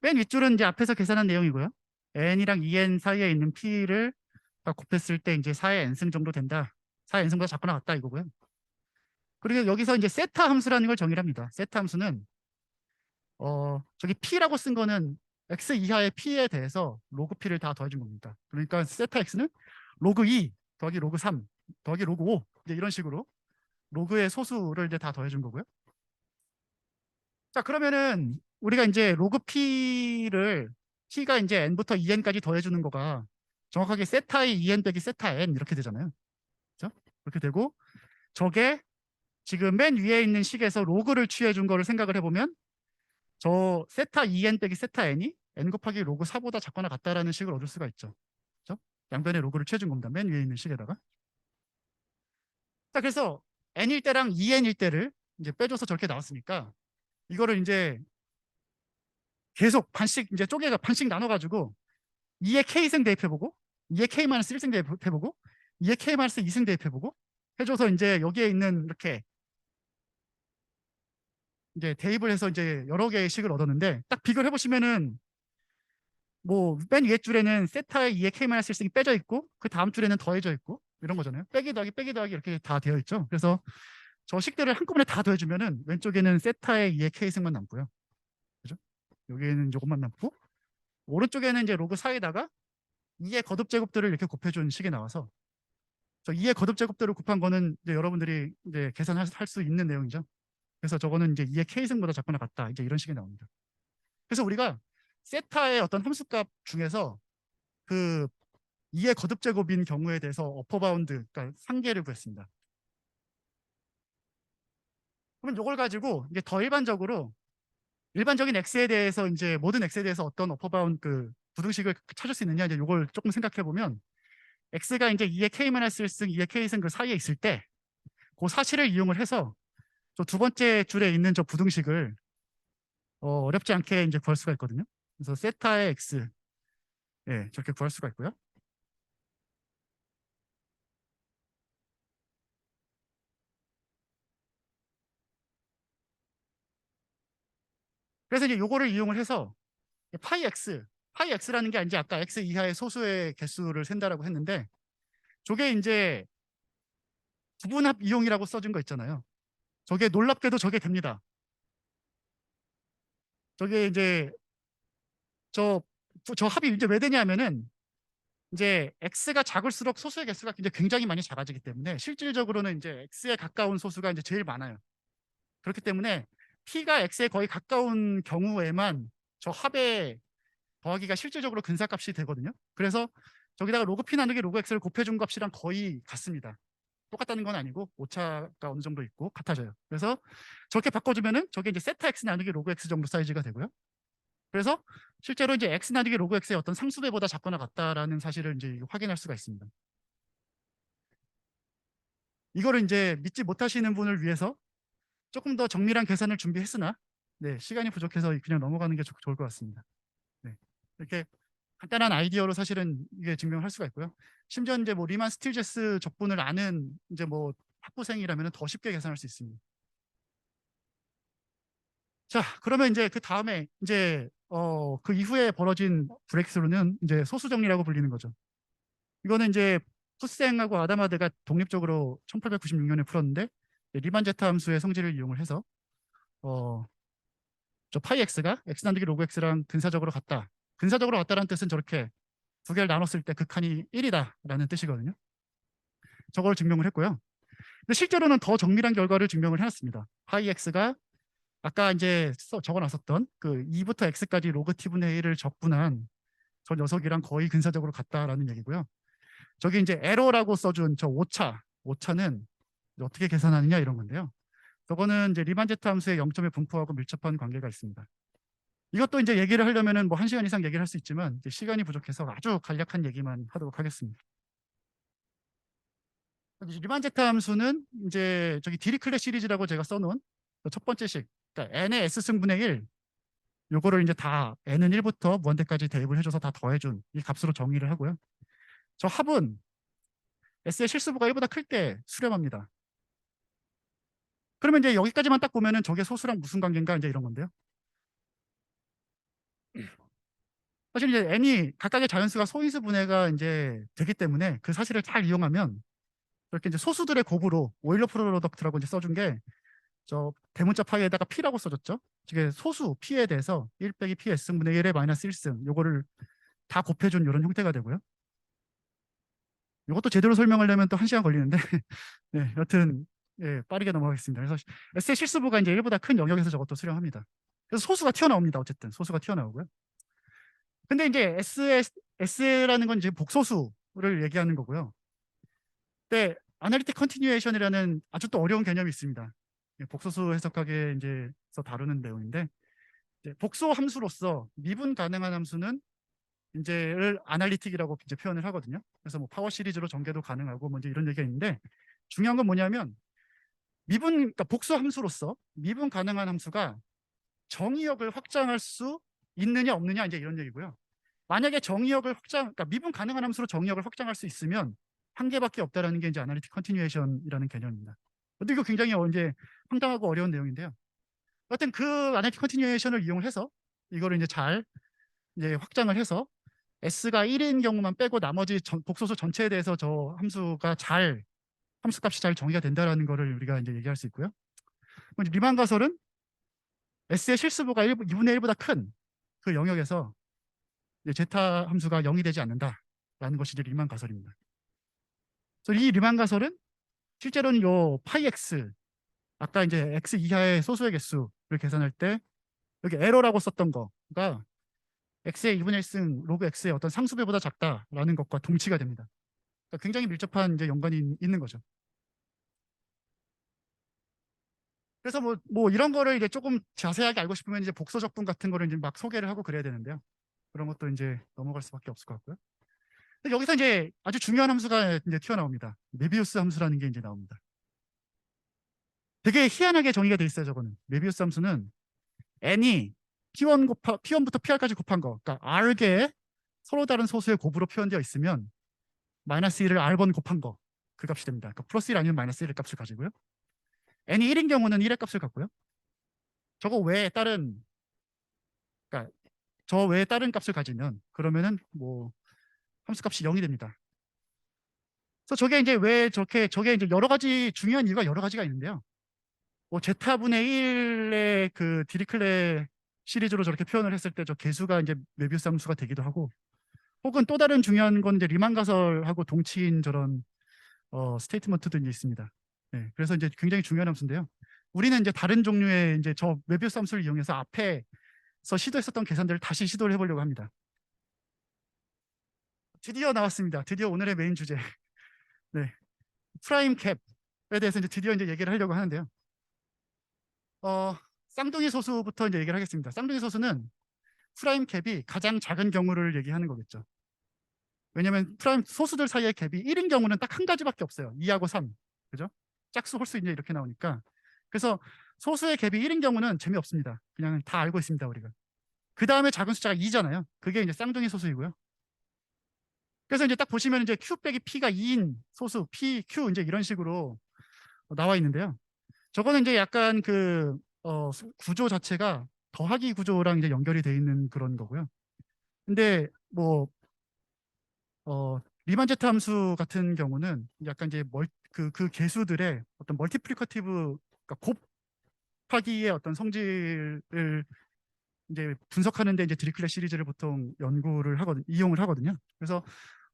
맨 윗줄은 이제 앞에서 계산한 내용이고요. n이랑 2n 사이에 있는 p를 곱했을 때 이제 4의 n승 정도 된다. 4의 n승보다 작거나 같다 이거고요. 그리고 여기서 이제 세타 함수라는 걸 정의를 합니다. 세타 함수는 저기 p라고 쓴 거는 x 이하의 p에 대해서 로그 p를 다 더해준 겁니다. 그러니까 세타 x는 로그 2 더하기 로그 3 더하기 로그 5 이제 이런 식으로 로그의 소수를 이제 다 더해준 거고요. 자, 그러면은 우리가 이제 로그 p가 이제 n부터 2n까지 더해주는 거가 정확하게 세타의 2n 빼기 세타 n 이렇게 되잖아요. 그렇죠? 그렇게 되고 저게 지금 맨 위에 있는 식에서 로그를 취해 준 거를 생각을 해보면 저 세타 2n 빼기 세타 n이 n 곱하기 로그 4보다 작거나 같다라는 식을 얻을 수가 있죠. 그렇죠? 양변에 로그를 취해 준 겁니다. 맨 위에 있는 식에다가. 자, 그래서 n일 때랑 2n일 때를 이제 빼줘서 저렇게 나왔으니까 이거를 이제 계속 반씩 이제 쪼개가 반씩 나눠가지고 2의 k승 대입해보고 2의 k-1승 대입해보고 2의 k-2승 대입해보고 해줘서 이제 여기에 있는 이렇게 이제 대입을 해서 이제 여러 개의 식을 얻었는데 딱 비교를 해보시면은 뭐 맨 위에 줄에는 세타의 2의 k-1승이 빼져 있고 그 다음 줄에는 더해져 있고 이런 거잖아요. 빼기 더하기 이렇게 다 되어 있죠. 그래서 저 식들을 한꺼번에 다 더해주면은 왼쪽에는 세타의 2의 k승만 남고요. 그죠? 여기에는 조금만 남고 오른쪽에는 이제 로그 4에다가 2의 거듭 제곱들을 이렇게 곱해준 식이 나와서 저 2의 거듭 제곱들을 곱한 거는 이제 여러분들이 이제 계산할 수 있는 내용이죠. 그래서 저거는 이제 2의 k승보다 작거나 같다. 이제 이런 식이 나옵니다. 그래서 우리가 세타의 어떤 함수값 중에서 그 2의 거듭 제곱인 경우에 대해서 어퍼 바운드, 그러니까 상계를 구했습니다. 그러면 이걸 가지고 이제 더 일반적인 x에 대해서 이제 모든 x에 대해서 어떤 어퍼 바운드 그 부등식을 찾을 수 있느냐 이제 이걸 조금 생각해 보면 x가 이제 2의 k-1승, 2의 k승 그 사이에 있을 때 그 사실을 이용을 해서 저 두 번째 줄에 있는 저 부등식을 어렵지 않게 이제 구할 수가 있거든요. 그래서 세타의 x 예, 저렇게 구할 수가 있고요. 그래서 이제 요거를 이용을 해서 파이 x라는 게 이제 아까 x 이하의 소수의 개수를 센다라고 했는데 저게 이제 부분합 이용이라고 써준 거 있잖아요. 저게 놀랍게도 저게 됩니다. 저게 이제 저 합이 이제 왜 되냐면은 이제 x가 작을수록 소수의 개수가 이제 굉장히 많이 작아지기 때문에 실질적으로는 이제 x에 가까운 소수가 이제 제일 많아요. 그렇기 때문에 p가 x에 거의 가까운 경우에만 저 합의 더하기가 실질적으로 근사값이 되거든요. 그래서 저기다가 로그 p 나누기 로그 x를 곱해준 값이랑 거의 같습니다. 똑같다는 건 아니고 오차가 어느 정도 있고 같아져요. 그래서 저렇게 바꿔주면은 저게 이제 세타 x 나누기 로그 x 정도 사이즈가 되고요. 그래서 실제로 이제 x 나누기 로그 x의 어떤 상수배보다 작거나 같다라는 사실을 이제 확인할 수가 있습니다. 이거를 이제 믿지 못하시는 분을 위해서 조금 더 정밀한 계산을 준비했으나 네, 시간이 부족해서 그냥 넘어가는 게 좋을 것 같습니다. 네, 이렇게 간단한 아이디어로 사실은 이게 증명을 할 수가 있고요. 심지어 이제 뭐 리만 스틸제스 적분을 아는 이제 뭐 학부생이라면 더 쉽게 계산할 수 있습니다. 자, 그러면 이제 그 다음에 이제 그 이후에 벌어진 브레이크스루는 이제 소수 정리라고 불리는 거죠. 이거는 이제 푸생하고 아다마드가 독립적으로 1896년에 풀었는데 리만 제타 함수의 성질을 이용을 해서 저 파이 x가 x 나누기 로그 x랑 근사적으로 같다. 근사적으로 같다라는 뜻은 저렇게 두 개를 나눴을 때 극한이 1이다라는 뜻이거든요. 저걸 증명을 했고요. 근데 실제로는 더 정밀한 결과를 증명을 해놨습니다. 파이 x가 아까 이제 적어놨었던 그 2부터 x까지 로그 t분의 1을 적분한 저 녀석이랑 거의 근사적으로 같다라는 얘기고요. 저기 이제 에러라고 써준 저 오차는 어떻게 계산하느냐 이런 건데요. 저거는 이제 리만 제타 함수의 0점의 분포하고 밀접한 관계가 있습니다. 이것도 이제 얘기를 하려면은 뭐 1시간 이상 얘기를 할 수 있지만 이제 시간이 부족해서 아주 간략한 얘기만 하도록 하겠습니다. 리만 제타 함수는 이제 저기 디리클렛 시리즈라고 제가 써놓은 첫 번째 식, 그러니까 n의 s승분의 1 요거를 이제 다 n은 1부터 무한대까지 대입을 해줘서 다 더해준 이 값으로 정의를 하고요. 저 합은 s의 실수부가 1보다 클 때 수렴합니다. 그러면 이제 여기까지만 딱 보면은 저게 소수랑 무슨 관계인가 이제 이런 건데요. 사실 이제 n이 각각의 자연수가 소인수 분해가 이제 되기 때문에 그 사실을 잘 이용하면 이렇게 이제 소수들의 곱으로 오일러 프로덕트라고 이제 써준 게 저 대문자 파이에다가 p라고 써줬죠. 이게 소수 p에 대해서 1 빼기 p s분의 1의 마이너스 1승 요거를 다 곱해준 이런 형태가 되고요. 이것도 제대로 설명하려면 또 1시간 걸리는데 네, 여튼 예, 빠르게 넘어가겠습니다. 그래서 S의 실수부가 이제 1보다 큰 영역에서 저것도 수렴합니다. 그래서 소수가 튀어나옵니다. 어쨌든 소수가 튀어나오고요. 근데 이제 S라는 건 이제 복소수를 얘기하는 거고요. 근데 아날리틱 컨티뉴에이션이라는 아주 또 어려운 개념이 있습니다. 복소수 해석학에 이제서 다루는 내용인데, 이제 복소 함수로서 미분 가능한 함수는 이제를 아날리틱이라고 이제 표현을 하거든요. 그래서 뭐 파워 시리즈로 전개도 가능하고 뭐 이제 이런 얘기가 있는데, 중요한 건 뭐냐면 그러니까 복수 함수로서 미분 가능한 함수가 정의역을 확장할 수 있느냐 없느냐 이제 이런 얘기고요. 만약에 그러니까 미분 가능한 함수로 정의역을 확장할 수 있으면 한 개밖에 없다라는 게 이제 아날리틱 컨티뉴에이션이라는 개념입니다. 근데 이거 굉장히 이제 황당하고 어려운 내용인데요. 하여튼 그 아날리틱 컨티뉴에이션을 이용해서 이거를 이제 잘 이제 확장을 해서 S가 1인 경우만 빼고 나머지 복소수 전체에 대해서 저 함수값이 잘 정의가 된다라는 거를 우리가 이제 얘기할 수 있고요. 리만 가설은 S의 실수부가 2분의 1보다 큰 그 영역에서 제타 함수가 0이 되지 않는다라는 것이 이제 리만 가설입니다. 그래서 이 리만 가설은 실제로는 요 파이 x, 아까 이제 x 이하의 소수의 개수를 계산할 때 여기 에러라고 썼던 거가 x의 2분의 1승 로그 x의 어떤 상수배보다 작다라는 것과 동치가 됩니다. 그러니까 굉장히 밀접한 이제 연관이 있는 거죠. 그래서 뭐 이런 거를 이제 조금 자세하게 알고 싶으면 이제 복소 적분 같은 거를 이제 막 소개를 하고 그래야 되는데요. 그런 것도 이제 넘어갈 수밖에 없을 것 같고요. 근데 여기서 이제 아주 중요한 함수가 이제 튀어나옵니다. 메비우스 함수라는 게 이제 나옵니다. 되게 희한하게 정의가 돼 있어요. 저거는 메비우스 함수는 n이 P1부터 PR까지 곱한 거, 그러니까 R개의 서로 다른 소수의 곱으로 표현되어 있으면 마이너스 1을 R번 곱한 거, 그 값이 됩니다. 그러니까 플러스 1 아니면 마이너스 1의 값을 가지고요. n이 1인 경우는 1의 값을 갖고요. 저거 외에 다른, 그러니까 저 외에 다른 값을 가지면 그러면은 뭐 함수값이 0이 됩니다. 그래서 저게 이제 왜 저게 이제 여러 가지 중요한 이유가 여러 가지가 있는데요. 뭐 제타분의 1의 그 디리클레 시리즈로 저렇게 표현을 했을 때 저 개수가 이제 메비우스 함수가 되기도 하고, 혹은 또 다른 중요한 건 이제 리만 가설하고 동치인 저런 스테이트먼트도 이제 있습니다. 네, 그래서 이제 굉장히 중요한 함수인데요. 우리는 이제 다른 종류의 이제 저 메비우스 함수를 이용해서 앞에서 시도했었던 계산들을 다시 시도를 해보려고 합니다. 드디어 나왔습니다. 드디어 오늘의 메인 주제. 네, 프라임 캡에 대해서 이제 드디어 이제 얘기를 하려고 하는데요. 쌍둥이 소수부터 이제 얘기를 하겠습니다. 쌍둥이 소수는 프라임 캡이 가장 작은 경우를 얘기하는 거겠죠. 왜냐하면 프라임 소수들 사이의 갭이 1인 경우는 딱 한 가지밖에 없어요. 2하고 3. 그죠? 짝수, 홀수 이제 이렇게 나오니까. 그래서 소수의 갭이 1인 경우는 재미없습니다. 그냥 다 알고 있습니다, 우리가. 그 다음에 작은 숫자가 2잖아요. 그게 이제 쌍둥이 소수이고요. 그래서 이제 딱 보시면 이제 Q 빼기 P가 2인 소수, P, Q 이제 이런 식으로 나와 있는데요. 저거는 이제 약간 그 구조 자체가 더하기 구조랑 이제 연결이 돼 있는 그런 거고요. 근데 뭐 리만 제트 함수 같은 경우는 약간 이제 그 개수들의 어떤 멀티플리커티브, 그러니까 곱하기의 어떤 성질을 이제 분석하는데 이제 드리클레 시리즈를 보통 이용을 하거든요. 그래서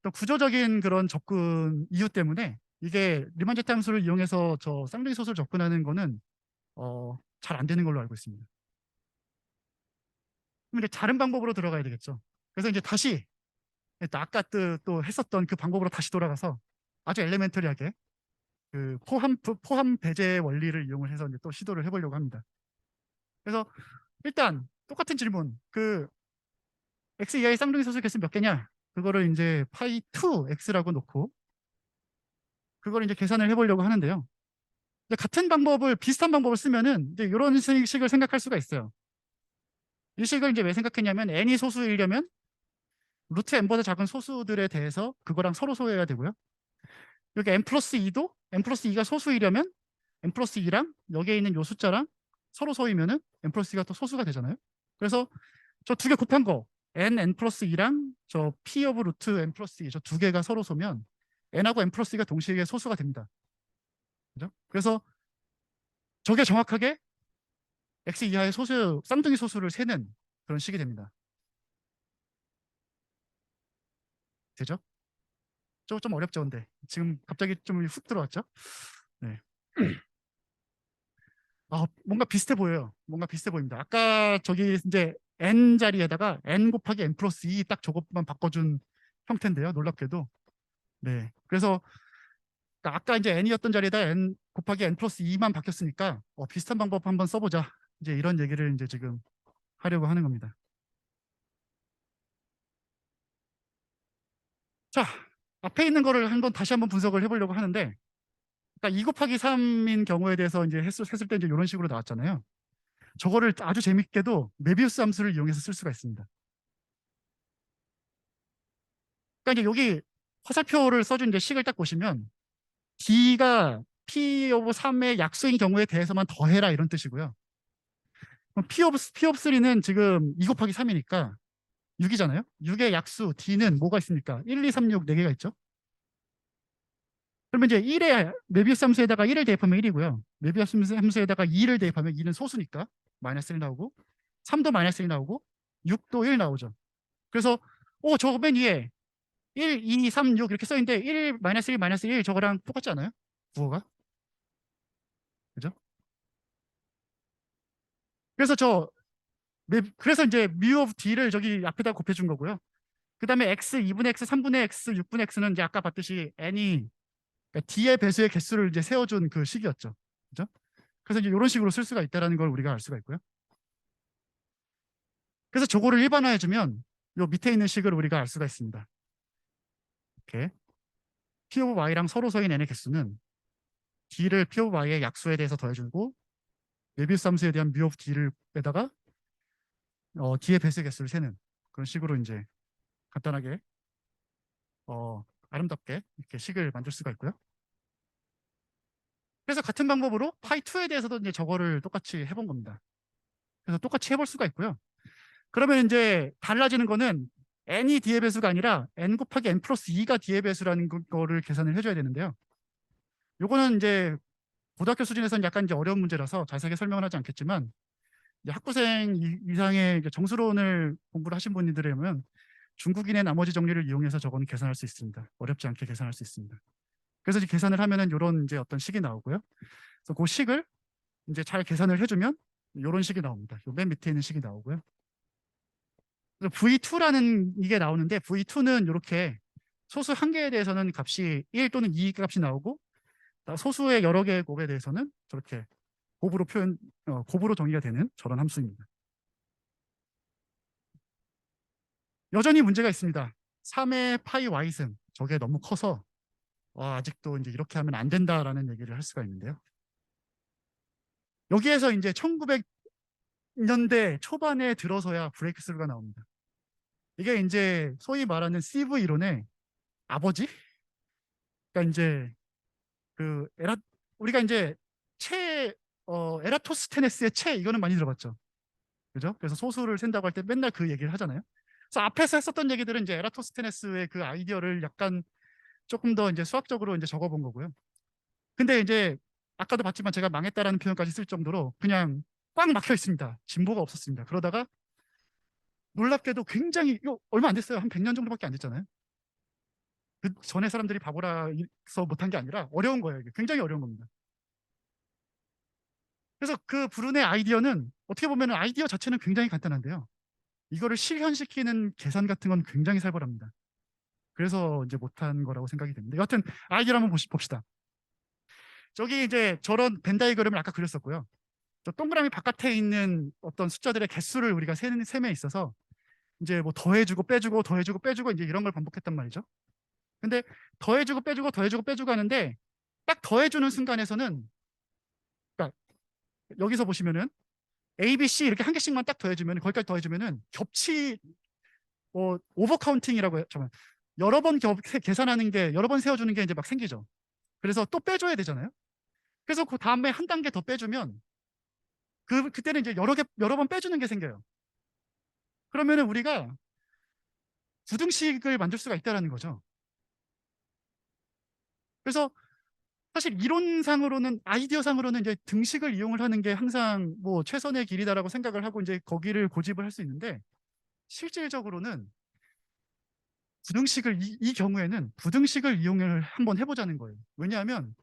또 구조적인 그런 접근 이유 때문에 이게 리만 제트 함수를 이용해서 저 쌍둥이 소수를 접근하는 거는 잘 안 되는 걸로 알고 있습니다. 그럼 이제 다른 방법으로 들어가야 되겠죠. 그래서 이제 다시 아까 또 했었던 그 방법으로 다시 돌아가서 아주 엘레멘터리하게 그 포함 배제 원리를 이용을 해서 이제 또 시도를 해보려고 합니다. 그래서 일단 똑같은 질문, 그 x 이하의 쌍둥이 소수 개수 몇 개냐? 그거를 이제 파이 2 x라고 놓고 그걸 이제 계산을 해보려고 하는데요. 같은 방법을 비슷한 방법을 쓰면은 이제 이런 식을 생각할 수가 있어요. 이 식을 이제 왜 생각했냐면 n이 소수이려면 루트 n보다 작은 소수들에 대해서 그거랑 서로 소외해야 되고요. 여기 n 플러스 2도 n 플러스 2가 소수이려면 n 플러스 2랑 여기에 있는 요 숫자랑 서로 소이면은 n 플러스 2가 또 소수가 되잖아요. 그래서 저 두 개 곱한 거 n 플러스 2랑 저 p 오브 루트 n 플러스 2 저 두 개가 서로 소면 n하고 n 플러스 2가 동시에 소수가 됩니다. 그죠? 그래서 저게 정확하게 x 이하의 쌍둥이 소수를 세는 그런 식이 됩니다. 되죠? 좀 어렵죠, 근데 지금 갑자기 좀 훅 들어왔죠? 네. 뭔가 비슷해 보여요. 뭔가 비슷해 보입니다. 아까 저기 이제 n 자리에다가 n 곱하기 n 플러스 2 딱 저것만 바꿔준 형태인데요. 놀랍게도. 네. 그래서 그러니까 아까 이제 n이었던 자리에다 n 곱하기 n 플러스 2만 바뀌었으니까 비슷한 방법 한번 써보자. 이제 이런 얘기를 이제 지금 하려고 하는 겁니다. 자, 앞에 있는 거를 다시 한번 분석을 해보려고 하는데, 그러니까 2 곱하기 3인 경우에 대해서 이제 했을 때 이제 이런 식으로 나왔잖아요. 저거를 아주 재밌게도 메비우스 함수를 이용해서 쓸 수가 있습니다. 그러니까 이제 여기 화살표를 써준 이제 식을 딱 보시면 D가 P 오브 3의 약수인 경우에 대해서만 더해라 이런 뜻이고요. 그럼 P 오브 3는 지금 2 곱하기 3이니까 6이잖아요. 6의 약수 D는 뭐가 있습니까? 1, 2, 3, 6 4개가 있죠. 그러면 이제 1에 메비우스 함수에다가 1을 대입하면 1이고요. 메비우스 함수에다가 2를 대입하면 2는 소수니까 마이너스 1 나오고 3도 마이너스 1 나오고 6도 1 나오죠. 그래서 저거 맨 위에 1, 2, 3, 6 이렇게 써있는데 1, 마이너스 1, 마이너스 1 저거랑 똑같지 않아요? 부호가? 그죠? 그래서 그래서 이제 뮤 오브 d를 저기 앞에다 곱해준 거고요. 그 다음에 x, 2분의 x, 3분의 x, 6분의 x는 이제 아까 봤듯이 n이 그러니까 d의 배수의 개수를 이제 세워준 그 식이었죠. 그죠? 그래서 이제 이런 식으로 쓸 수가 있다는 걸 우리가 알 수가 있고요. 그래서 저거를 일반화해주면 요 밑에 있는 식을 우리가 알 수가 있습니다. 이렇게 p 오브 y랑 서로 서인 n의 개수는 d를 p 오브 y의 약수에 대해서 더해주고 메비우스 함수에 대한 뮤 오브 d를 빼다가 d의 배수의 개수를 세는 그런 식으로 이제 간단하게 아름답게 이렇게 식을 만들 수가 있고요. 그래서 같은 방법으로 파이 2에 대해서도 이제 저거를 똑같이 해본 겁니다. 그래서 똑같이 해볼 수가 있고요. 그러면 이제 달라지는 거는 n이 d의 배수가 아니라 n 곱하기 n 플러스 2가 d의 배수라는 거를 계산을 해줘야 되는데요. 요거는 이제 고등학교 수준에서는 약간 이제 어려운 문제라서 자세하게 설명을 하지 않겠지만 이제 학부생 이상의 정수론을 공부를 하신 분들이라면 중국인의 나머지 정리를 이용해서 저거는 계산할 수 있습니다. 어렵지 않게 계산할 수 있습니다. 그래서 이제 계산을 하면은 이런 이제 어떤 식이 나오고요. 그래서 그 식을 이제 잘 계산을 해주면 이런 식이 나옵니다. 요 맨 밑에 있는 식이 나오고요. V2라는 이게 나오는데 V2는 이렇게 소수 한 개에 대해서는 값이 1 또는 2 값이 나오고 소수의 여러 개의 곱에 대해서는 저렇게 곱으로 정의가 되는 저런 함수입니다. 여전히 문제가 있습니다. 3의 파이 y승 저게 너무 커서 아직도 이제 이렇게 하면 안 된다라는 얘기를 할 수가 있는데요. 여기에서 이제 1900년대 초반에 들어서야 브레이크스루가 나옵니다. 이게 이제 소위 말하는 CV 이론의 아버지? 그러니까 이제 우리가 이제 에라토스테네스의 이거는 많이 들어봤죠. 그죠? 그래서 소수를 센다고 할 때 맨날 그 얘기를 하잖아요. 그래서 앞에서 했었던 얘기들은 이제 에라토스테네스의 그 아이디어를 약간 조금 더 이제 수학적으로 이제 적어본 거고요. 근데 이제 아까도 봤지만 제가 망했다라는 표현까지 쓸 정도로 그냥 꽉 막혀 있습니다. 진보가 없었습니다. 그러다가 놀랍게도 굉장히 얼마 안 됐어요. 한 100년 정도밖에 안 됐잖아요. 그 전에 사람들이 바보라서 못한 게 아니라 어려운 거예요. 이게 굉장히 어려운 겁니다. 그래서 그 브룬의 아이디어는 어떻게 보면 아이디어 자체는 굉장히 간단한데요. 이거를 실현시키는 계산 같은 건 굉장히 살벌합니다. 그래서 이제 못한 거라고 생각이 됩니다. 여하튼 아이디어를 한번 봅시다. 저기 이제 저런 벤 다이그램을 아까 그렸었고요. 저 동그라미 바깥에 있는 어떤 숫자들의 개수를 우리가 셈에 있어서 이제 뭐 더해주고 빼주고 더해주고 빼주고 이제 이런 걸 반복했단 말이죠. 근데 더해주고 빼주고 더해주고 빼주고 하는데 딱 더해주는 순간에서는 그러니까 여기서 보시면은 A, B, C 이렇게 한 개씩만 딱 더해주면 거기까지 더해주면은 오버카운팅이라고 해요. 잠깐 여러 번 계산하는 게 여러 번 세워주는 게 이제 막 생기죠. 그래서 또 빼줘야 되잖아요. 그래서 그 다음에 한 단계 더 빼주면 그때는 이제 여러 번 빼주는 게 생겨요. 그러면은 우리가 부등식을 만들 수가 있다는 거죠. 그래서 사실 이론상으로는 아이디어상으로는 이제 등식을 이용을 하는 게 항상 뭐 최선의 길이다라고 생각을 하고 이제 거기를 고집을 할 수 있는데 실질적으로는 부등식을 이 경우에는 부등식을 이용을 한번 해보자는 거예요. 왜냐하면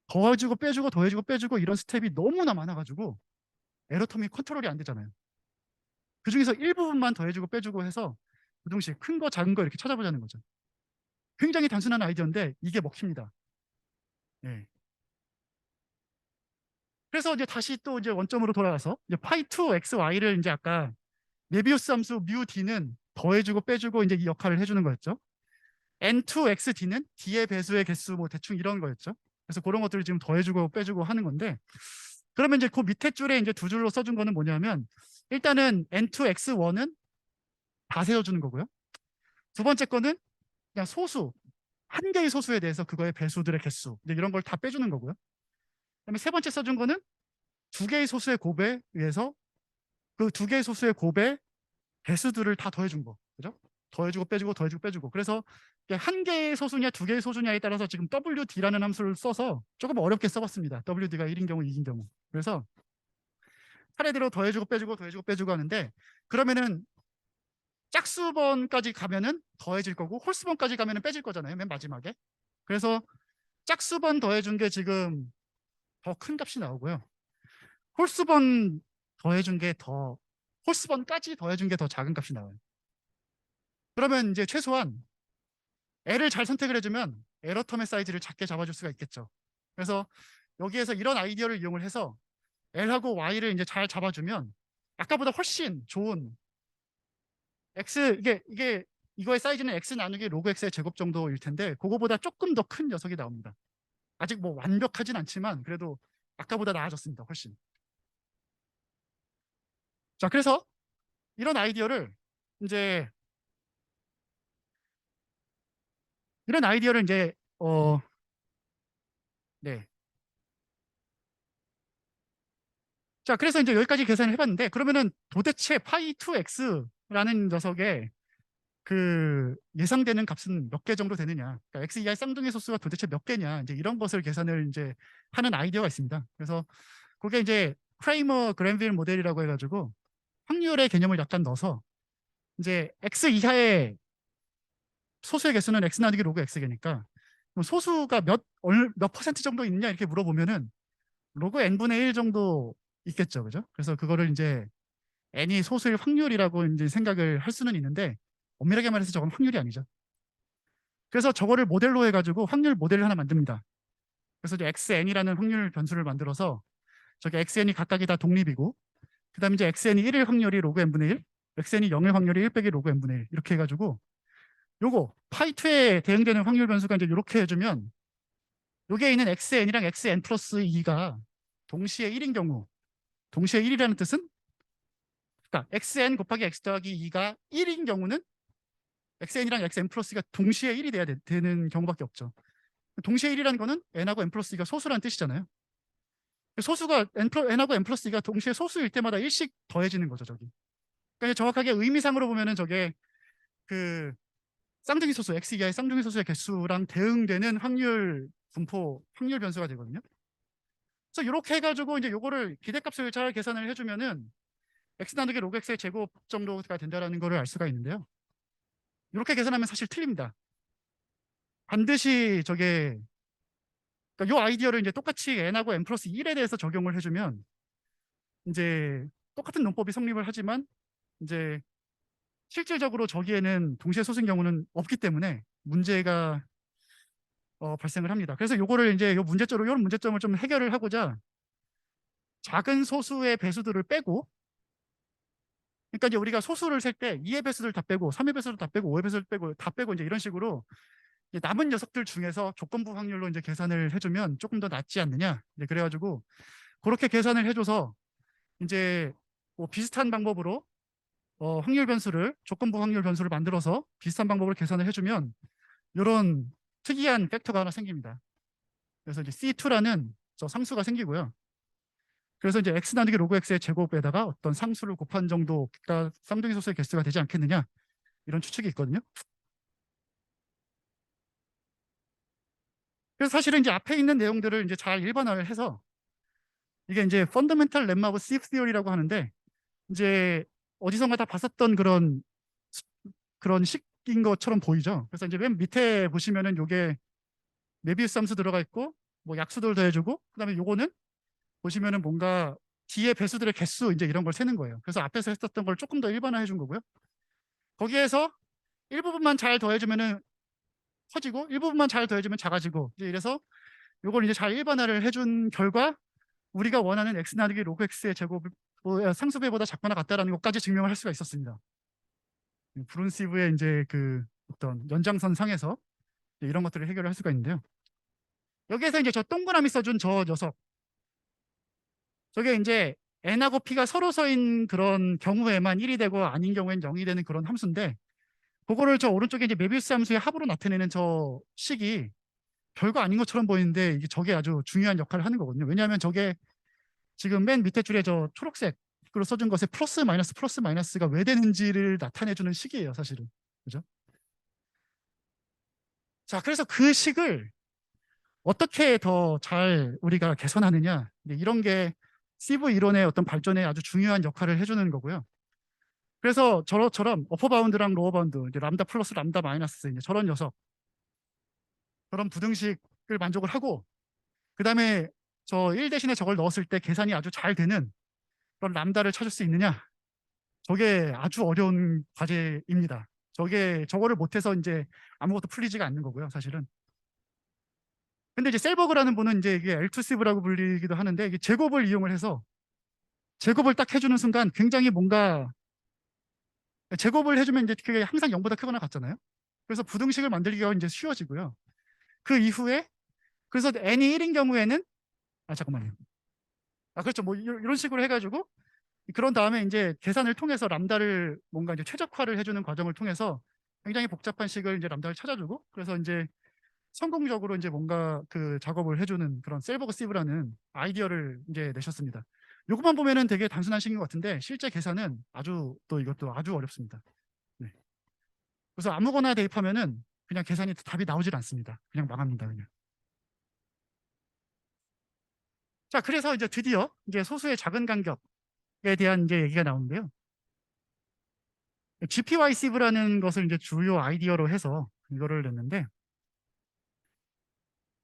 더해주고 빼주고 더해주고 빼주고 이런 스텝이 너무나 많아가지고 에러텀이 컨트롤이 안 되잖아요. 그 중에서 일부분만 더해주고 빼주고 해서 부등식 큰 거 작은 거 이렇게 찾아보자는 거죠. 굉장히 단순한 아이디어인데 이게 먹힙니다. 예. 그래서 이제 다시 또 이제 원점으로 돌아가서 이제 파이2 xy를 이제 아까 메비우스 함수 뮤 d는 더해주고 빼주고 이제 이 역할을 해주는 거였죠. n2 xd는 d의 배수의 개수 뭐 대충 이런 거였죠. 그래서 그런 것들을 지금 더해주고 빼주고 하는 건데, 그러면 이제 그 밑에 줄에 이제 두 줄로 써준 거는 뭐냐면, 일단은 n2 x1은 다 세워주는 거고요. 두 번째 거는 그냥 소수, 한 개의 소수에 대해서 그거의 배수들의 개수 이제 이런 걸 다 빼주는 거고요. 그다음에 세 번째 써준 거는 두 개의 소수의 곱에 의해서 그 두 개의 소수의 곱의 배수들을 다 더해준 거, 그죠? 더해주고 빼주고 더해주고 빼주고. 그래서 이게 한 개의 소수냐 두 개의 소수냐에 따라서 지금 WD라는 함수를 써서 조금 어렵게 써봤습니다. WD가 1인 경우 2인 경우. 그래서 차례대로 더해주고 빼주고 더해주고 빼주고 하는데, 그러면은 짝수번까지 가면은 더해질 거고 홀수번까지 가면은 빼질 거잖아요, 맨 마지막에. 그래서 짝수번 더해준 게 지금 더 큰 값이 나오고요. 홀수번 더해준 게 더, 홀수번까지 더해준 게 더 작은 값이 나와요. 그러면 이제 최소한 L을 잘 선택을 해주면 에러 텀의 사이즈를 작게 잡아줄 수가 있겠죠. 그래서 여기에서 이런 아이디어를 이용을 해서 L하고 Y를 이제 잘 잡아주면 아까보다 훨씬 좋은 X, 이게 이거의 사이즈는 X 나누기 로그 X의 제곱 정도일 텐데 그거보다 조금 더 큰 녀석이 나옵니다. 아직 뭐 완벽하진 않지만 그래도 아까보다 나아졌습니다, 훨씬. 자, 그래서 이런 아이디어를 이제 이런 아이디어를 이제 네. 자, 그래서 이제 여기까지 계산을 해봤는데, 그러면은 도대체 파이 2x라는 녀석의 그 예상되는 값은 몇 개 정도 되느냐, 그러니까 x 이하의 쌍둥이 소수가 도대체 몇 개냐, 이제 이런 것을 계산을 이제 하는 아이디어가 있습니다. 그래서 그게 이제 크레이머 그랜빌 모델이라고 해가지고 확률의 개념을 약간 넣어서 이제 x 이하의 소수의 개수는 x 나누기 로그 x개니까 소수가 몇 퍼센트 정도 있냐 이렇게 물어보면은 로그 n분의 1 정도 있겠죠, 그죠? 그래서 그거를 이제 n이 소수일 확률이라고 이제 생각을 할 수는 있는데, 엄밀하게 말해서 저건 확률이 아니죠. 그래서 저거를 모델로 해가지고 확률 모델을 하나 만듭니다. 그래서 이제 xn이라는 확률 변수를 만들어서 저기 xn이 각각이 다 독립이고, 그다음에 이제 xn이 1일 확률이 로그 n분의 1, xn이 0일 확률이 1 빼기 로그 n분의 1 이렇게 해가지고 요거 파이2에 대응되는 확률 변수가 이제 이렇게 해주면 여기에 있는 xn이랑 xn 플러스 2가 동시에 1인 경우, 동시에 1이라는 뜻은 그러니까 xn 곱하기 x 더하기 2가 1인 경우는 xn이랑 xn 플러스가 동시에 1이 돼야 되는 경우밖에 없죠. 동시에 1이라는 거는 n하고 n 플러스 2가 소수라는 뜻이잖아요. 소수가 n하고 n 플러스 2가 동시에 소수일 때마다 1씩 더해지는 거죠, 저기. 그러니까 정확하게 의미상으로 보면은 저게 그 쌍둥이 소수, x 이하의 쌍둥이 소수의 개수랑 대응되는 확률 분포, 확률 변수가 되거든요. 그래서 이렇게 해가지고 이제 요거를 기대값을 잘 계산을 해주면은 x 나누기 로그 x의 제곱 정도가 된다라는 거를 알 수가 있는데요. 이렇게 계산하면 사실 틀립니다. 반드시 저게, 그러니까 요 아이디어를 이제 똑같이 n하고 n 플러스 1에 대해서 적용을 해주면 이제 똑같은 논법이 성립을 하지만 이제 실질적으로 저기에는 동시에 소수인 경우는 없기 때문에 문제가 발생을 합니다. 그래서 요거를 이제 요 문제점으로 이런 문제점을 좀 해결을 하고자 작은 소수의 배수들을 빼고, 그러니까 이제 우리가 소수를 셀 때 2의 배수들 다 빼고 3의 배수들 다 빼고 5의 배수들 빼고 다 빼고 이제 이런 식으로 이제 남은 녀석들 중에서 조건부 확률로 이제 계산을 해주면 조금 더 낫지 않느냐. 이제 그래가지고 그렇게 계산을 해줘서 이제 뭐 비슷한 방법으로 확률 변수를, 조건부 확률 변수를 만들어서 비슷한 방법으로 계산을 해주면 이런 특이한 팩터가 하나 생깁니다. 그래서 이제 C2라는 저 상수가 생기고요. 그래서 이제 x 나누기 로그 x의 제곱에다가 어떤 상수를 곱한 정도가 쌍둥이 소수의 개수가 되지 않겠느냐, 이런 추측이 있거든요. 그래서 사실은 이제 앞에 있는 내용들을 이제 잘 일반화를 해서 이게 이제 펀더멘탈 렘마 오브 시프 티어리라고 하는데, 이제 어디선가 다 봤었던 그런 식인 것처럼 보이죠. 그래서 이제 맨 밑에 보시면은 요게 메비우스 함수 들어가 있고 뭐 약수들 더해주고, 그다음에 요거는 보시면은 뭔가 뒤에 배수들의 개수 이제 이런 걸 세는 거예요. 그래서 앞에서 했었던 걸 조금 더 일반화해 준 거고요. 거기에서 일부분만 잘 더해주면은 커지고 일부분만 잘 더해주면 작아지고, 이제 이래서 이걸 이제 잘 일반화를 해준 결과 우리가 원하는 x 나누기 로그 x의 제곱 상수배보다 작거나 같다라는 것까지 증명을 할 수가 있었습니다. 브룬시브의 이제 그 어떤 연장선 상에서 이런 것들을 해결을 할 수가 있는데요. 여기에서 이제 저 동그라미 써준 저 녀석, 저게 이제 n하고 p가 서로 서인 그런 경우에만 1이 되고 아닌 경우엔 0이 되는 그런 함수인데, 그거를 저 오른쪽에 이제 메비우스 함수의 합으로 나타내는 저 식이 별거 아닌 것처럼 보이는데 이게 저게 아주 중요한 역할을 하는 거거든요. 왜냐하면 저게 지금 맨 밑에 줄에 저 초록색으로 써준 것에 플러스 마이너스가 왜 되는지를 나타내주는 식이에요, 사실은. 그죠? 자, 그래서 그 식을 어떻게 더 잘 우리가 개선하느냐, 이런 게 시브 이론의 어떤 발전에 아주 중요한 역할을 해주는 거고요. 그래서 저처럼 어퍼 바운드랑 로어 바운드, 이제 람다 플러스 람다 마이너스, 이제 저런 녀석, 저런 부등식을 만족을 하고, 그 다음에 저 1 대신에 저걸 넣었을 때 계산이 아주 잘 되는 그런 람다를 찾을 수 있느냐, 저게 아주 어려운 과제입니다. 저거를 못해서 이제 아무것도 풀리지가 않는 거고요, 사실은. 근데 이제 셀버그라는 분은 이제 이게 L2시브라고 불리기도 하는데, 이게 제곱을 이용을 해서 제곱을 딱 해주는 순간 굉장히 뭔가, 제곱을 해주면 이제 그게 항상 0보다 크거나 같잖아요. 그래서 부등식을 만들기가 이제 쉬워지고요. 그 이후에 그래서 n이 1인 경우에는 잠깐만요. 그렇죠. 뭐 이런 식으로 해가지고 그런 다음에 이제 계산을 통해서 람다를 뭔가 이제 최적화를 해주는 과정을 통해서 굉장히 복잡한 식을 이제 람다를 찾아주고, 그래서 이제 성공적으로 이제 뭔가 그 작업을 해주는 그런 셀버그 시브라는 아이디어를 이제 내셨습니다. 이것만 보면은 되게 단순한 식인 것 같은데 실제 계산은 아주 또 이것도 아주 어렵습니다. 네. 그래서 아무거나 대입하면은 그냥 계산이 답이 나오질 않습니다. 그냥 망합니다, 그냥. 자, 그래서 이제 드디어 이제 소수의 작은 간격에 대한 이제 얘기가 나오는데요. GPY 시브라는 것을 이제 주요 아이디어로 해서 이거를 냈는데,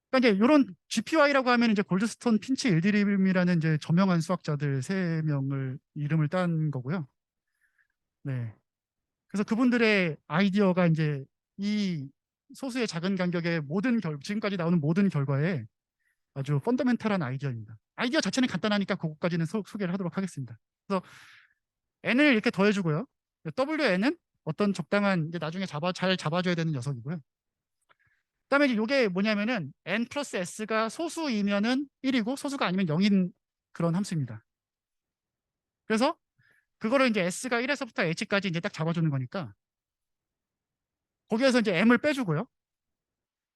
그러니까 이제 이런 GPY라고 하면 이제 골드스톤, 핀치, 일드림이라는 이제 저명한 수학자들 세 명을 이름을 딴 거고요. 네. 그래서 그분들의 아이디어가 이제 이 소수의 작은 간격의 지금까지 나오는 모든 결과에 아주 펀더멘탈한 아이디어입니다. 아이디어 자체는 간단하니까 그것까지는 소개를 하도록 하겠습니다. 그래서 n을 이렇게 더해주고요. WN은 어떤 적당한 이제 나중에 잘 잡아줘야 되는 녀석이고요. 그다음에 이제 이게 뭐냐면은 n 플러스 s가 소수이면은 1이고 소수가 아니면 0인 그런 함수입니다. 그래서 그거를 이제 s가 1에서부터 h까지 이제 딱 잡아주는 거니까 거기에서 이제 m을 빼주고요.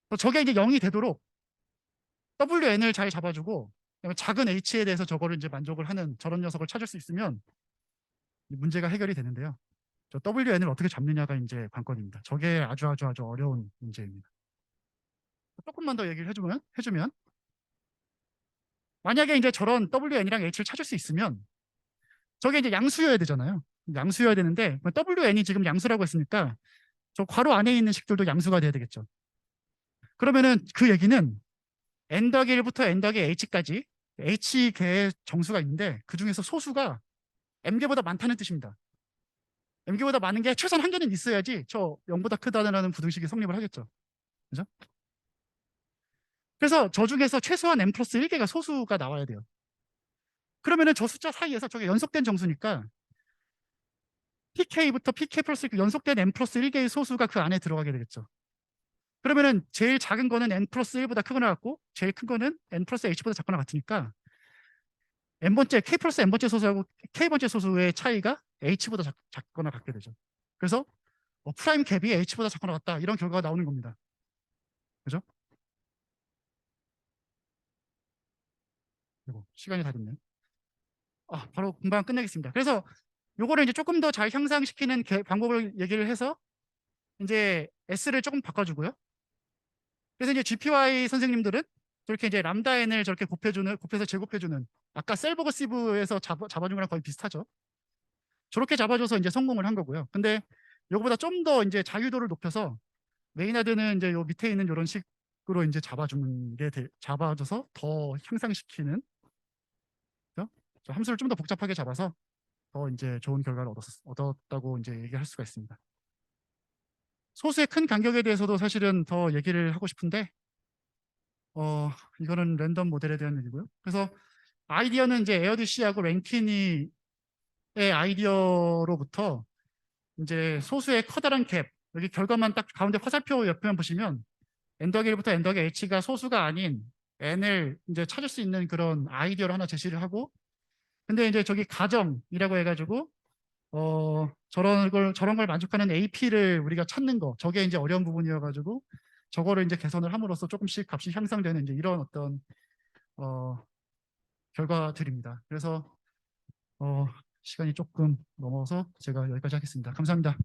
또 저게 이제 0이 되도록 wn을 잘 잡아주고 그다음에 작은 h에 대해서 저거를 이제 만족을 하는 저런 녀석을 찾을 수 있으면 문제가 해결이 되는데요. 저 wn을 어떻게 잡느냐가 이제 관건입니다. 저게 아주 어려운 문제입니다. 조금만 더 얘기를 해주면 만약에 이제 저런 wn이랑 h를 찾을 수 있으면 저게 이제 양수여야 되잖아요. 양수여야 되는데 wn이 지금 양수라고 했으니까 저 괄호 안에 있는 식들도 양수가 돼야 되겠죠. 그러면은 그 얘기는 n-1부터 n-h까지 h개의 정수가 있는데 그 중에서 소수가 m개보다 많다는 뜻입니다. m개보다 많은 게 최소한 한 개는 있어야지 저 0보다 크다는 부등식이 성립을 하겠죠. 그죠? 그래서 저 중에서 최소한 m 플러스 1개가 소수가 나와야 돼요. 그러면은 저 숫자 사이에서 저게 연속된 정수니까 pk부터 pk 플러스 연속된 n 플러스 1개의 소수가 그 안에 들어가게 되겠죠. 그러면은 제일 작은 거는 n 플러스 1보다 크거나 같고 제일 큰 거는 n 플러스 h보다 작거나 같으니까 n번째 k 플러스 n번째 소수하고 k번째 소수의 차이가 h보다 작거나 같게 되죠. 그래서 프라임 갭이 h보다 작거나 같다 이런 결과가 나오는 겁니다. 그죠? 그리고 시간이 다 됐네요. 바로 금방 끝내겠습니다. 그래서 요거를 이제 조금 더 잘 향상시키는 방법을 얘기를 해서 이제 S를 조금 바꿔주고요. 그래서 이제 GPY 선생님들은 저렇게 이제 람다 n을 저렇게 곱해서 제곱해주는 아까 셀버그 시브에서 잡아준 거랑 거의 비슷하죠. 저렇게 잡아줘서 이제 성공을 한 거고요. 근데 요거보다 좀 더 이제 자유도를 높여서 메이나드는 이제 요 밑에 있는 이런 식으로 이제 잡아줘서 더 향상시키는, 그죠? 함수를 좀 더 복잡하게 잡아서 더 이제 좋은 결과를 얻었다고 이제 얘기할 수가 있습니다. 소수의 큰 간격에 대해서도 사실은 더 얘기를 하고 싶은데 이거는 랜덤 모델에 대한 얘기고요. 그래서 아이디어는 이제 에어디시하고 랭키니의 아이디어로부터 이제 소수의 커다란 갭, 여기 결과만 딱 가운데 화살표 옆에만 보시면 n 더하기 1부터 n 더하기 h가 소수가 아닌 n을 이제 찾을 수 있는 그런 아이디어를 하나 제시를 하고, 근데 이제 저기 가정이라고 해가지고 저런 걸 만족하는 AP를 우리가 찾는 거, 저게 이제 어려운 부분이어가지고 저거를 이제 개선을 함으로써 조금씩 값이 향상되는 이제 이런 어떤 어, 결과들입니다. 그래서 시간이 조금 넘어서 제가 여기까지 하겠습니다. 감사합니다.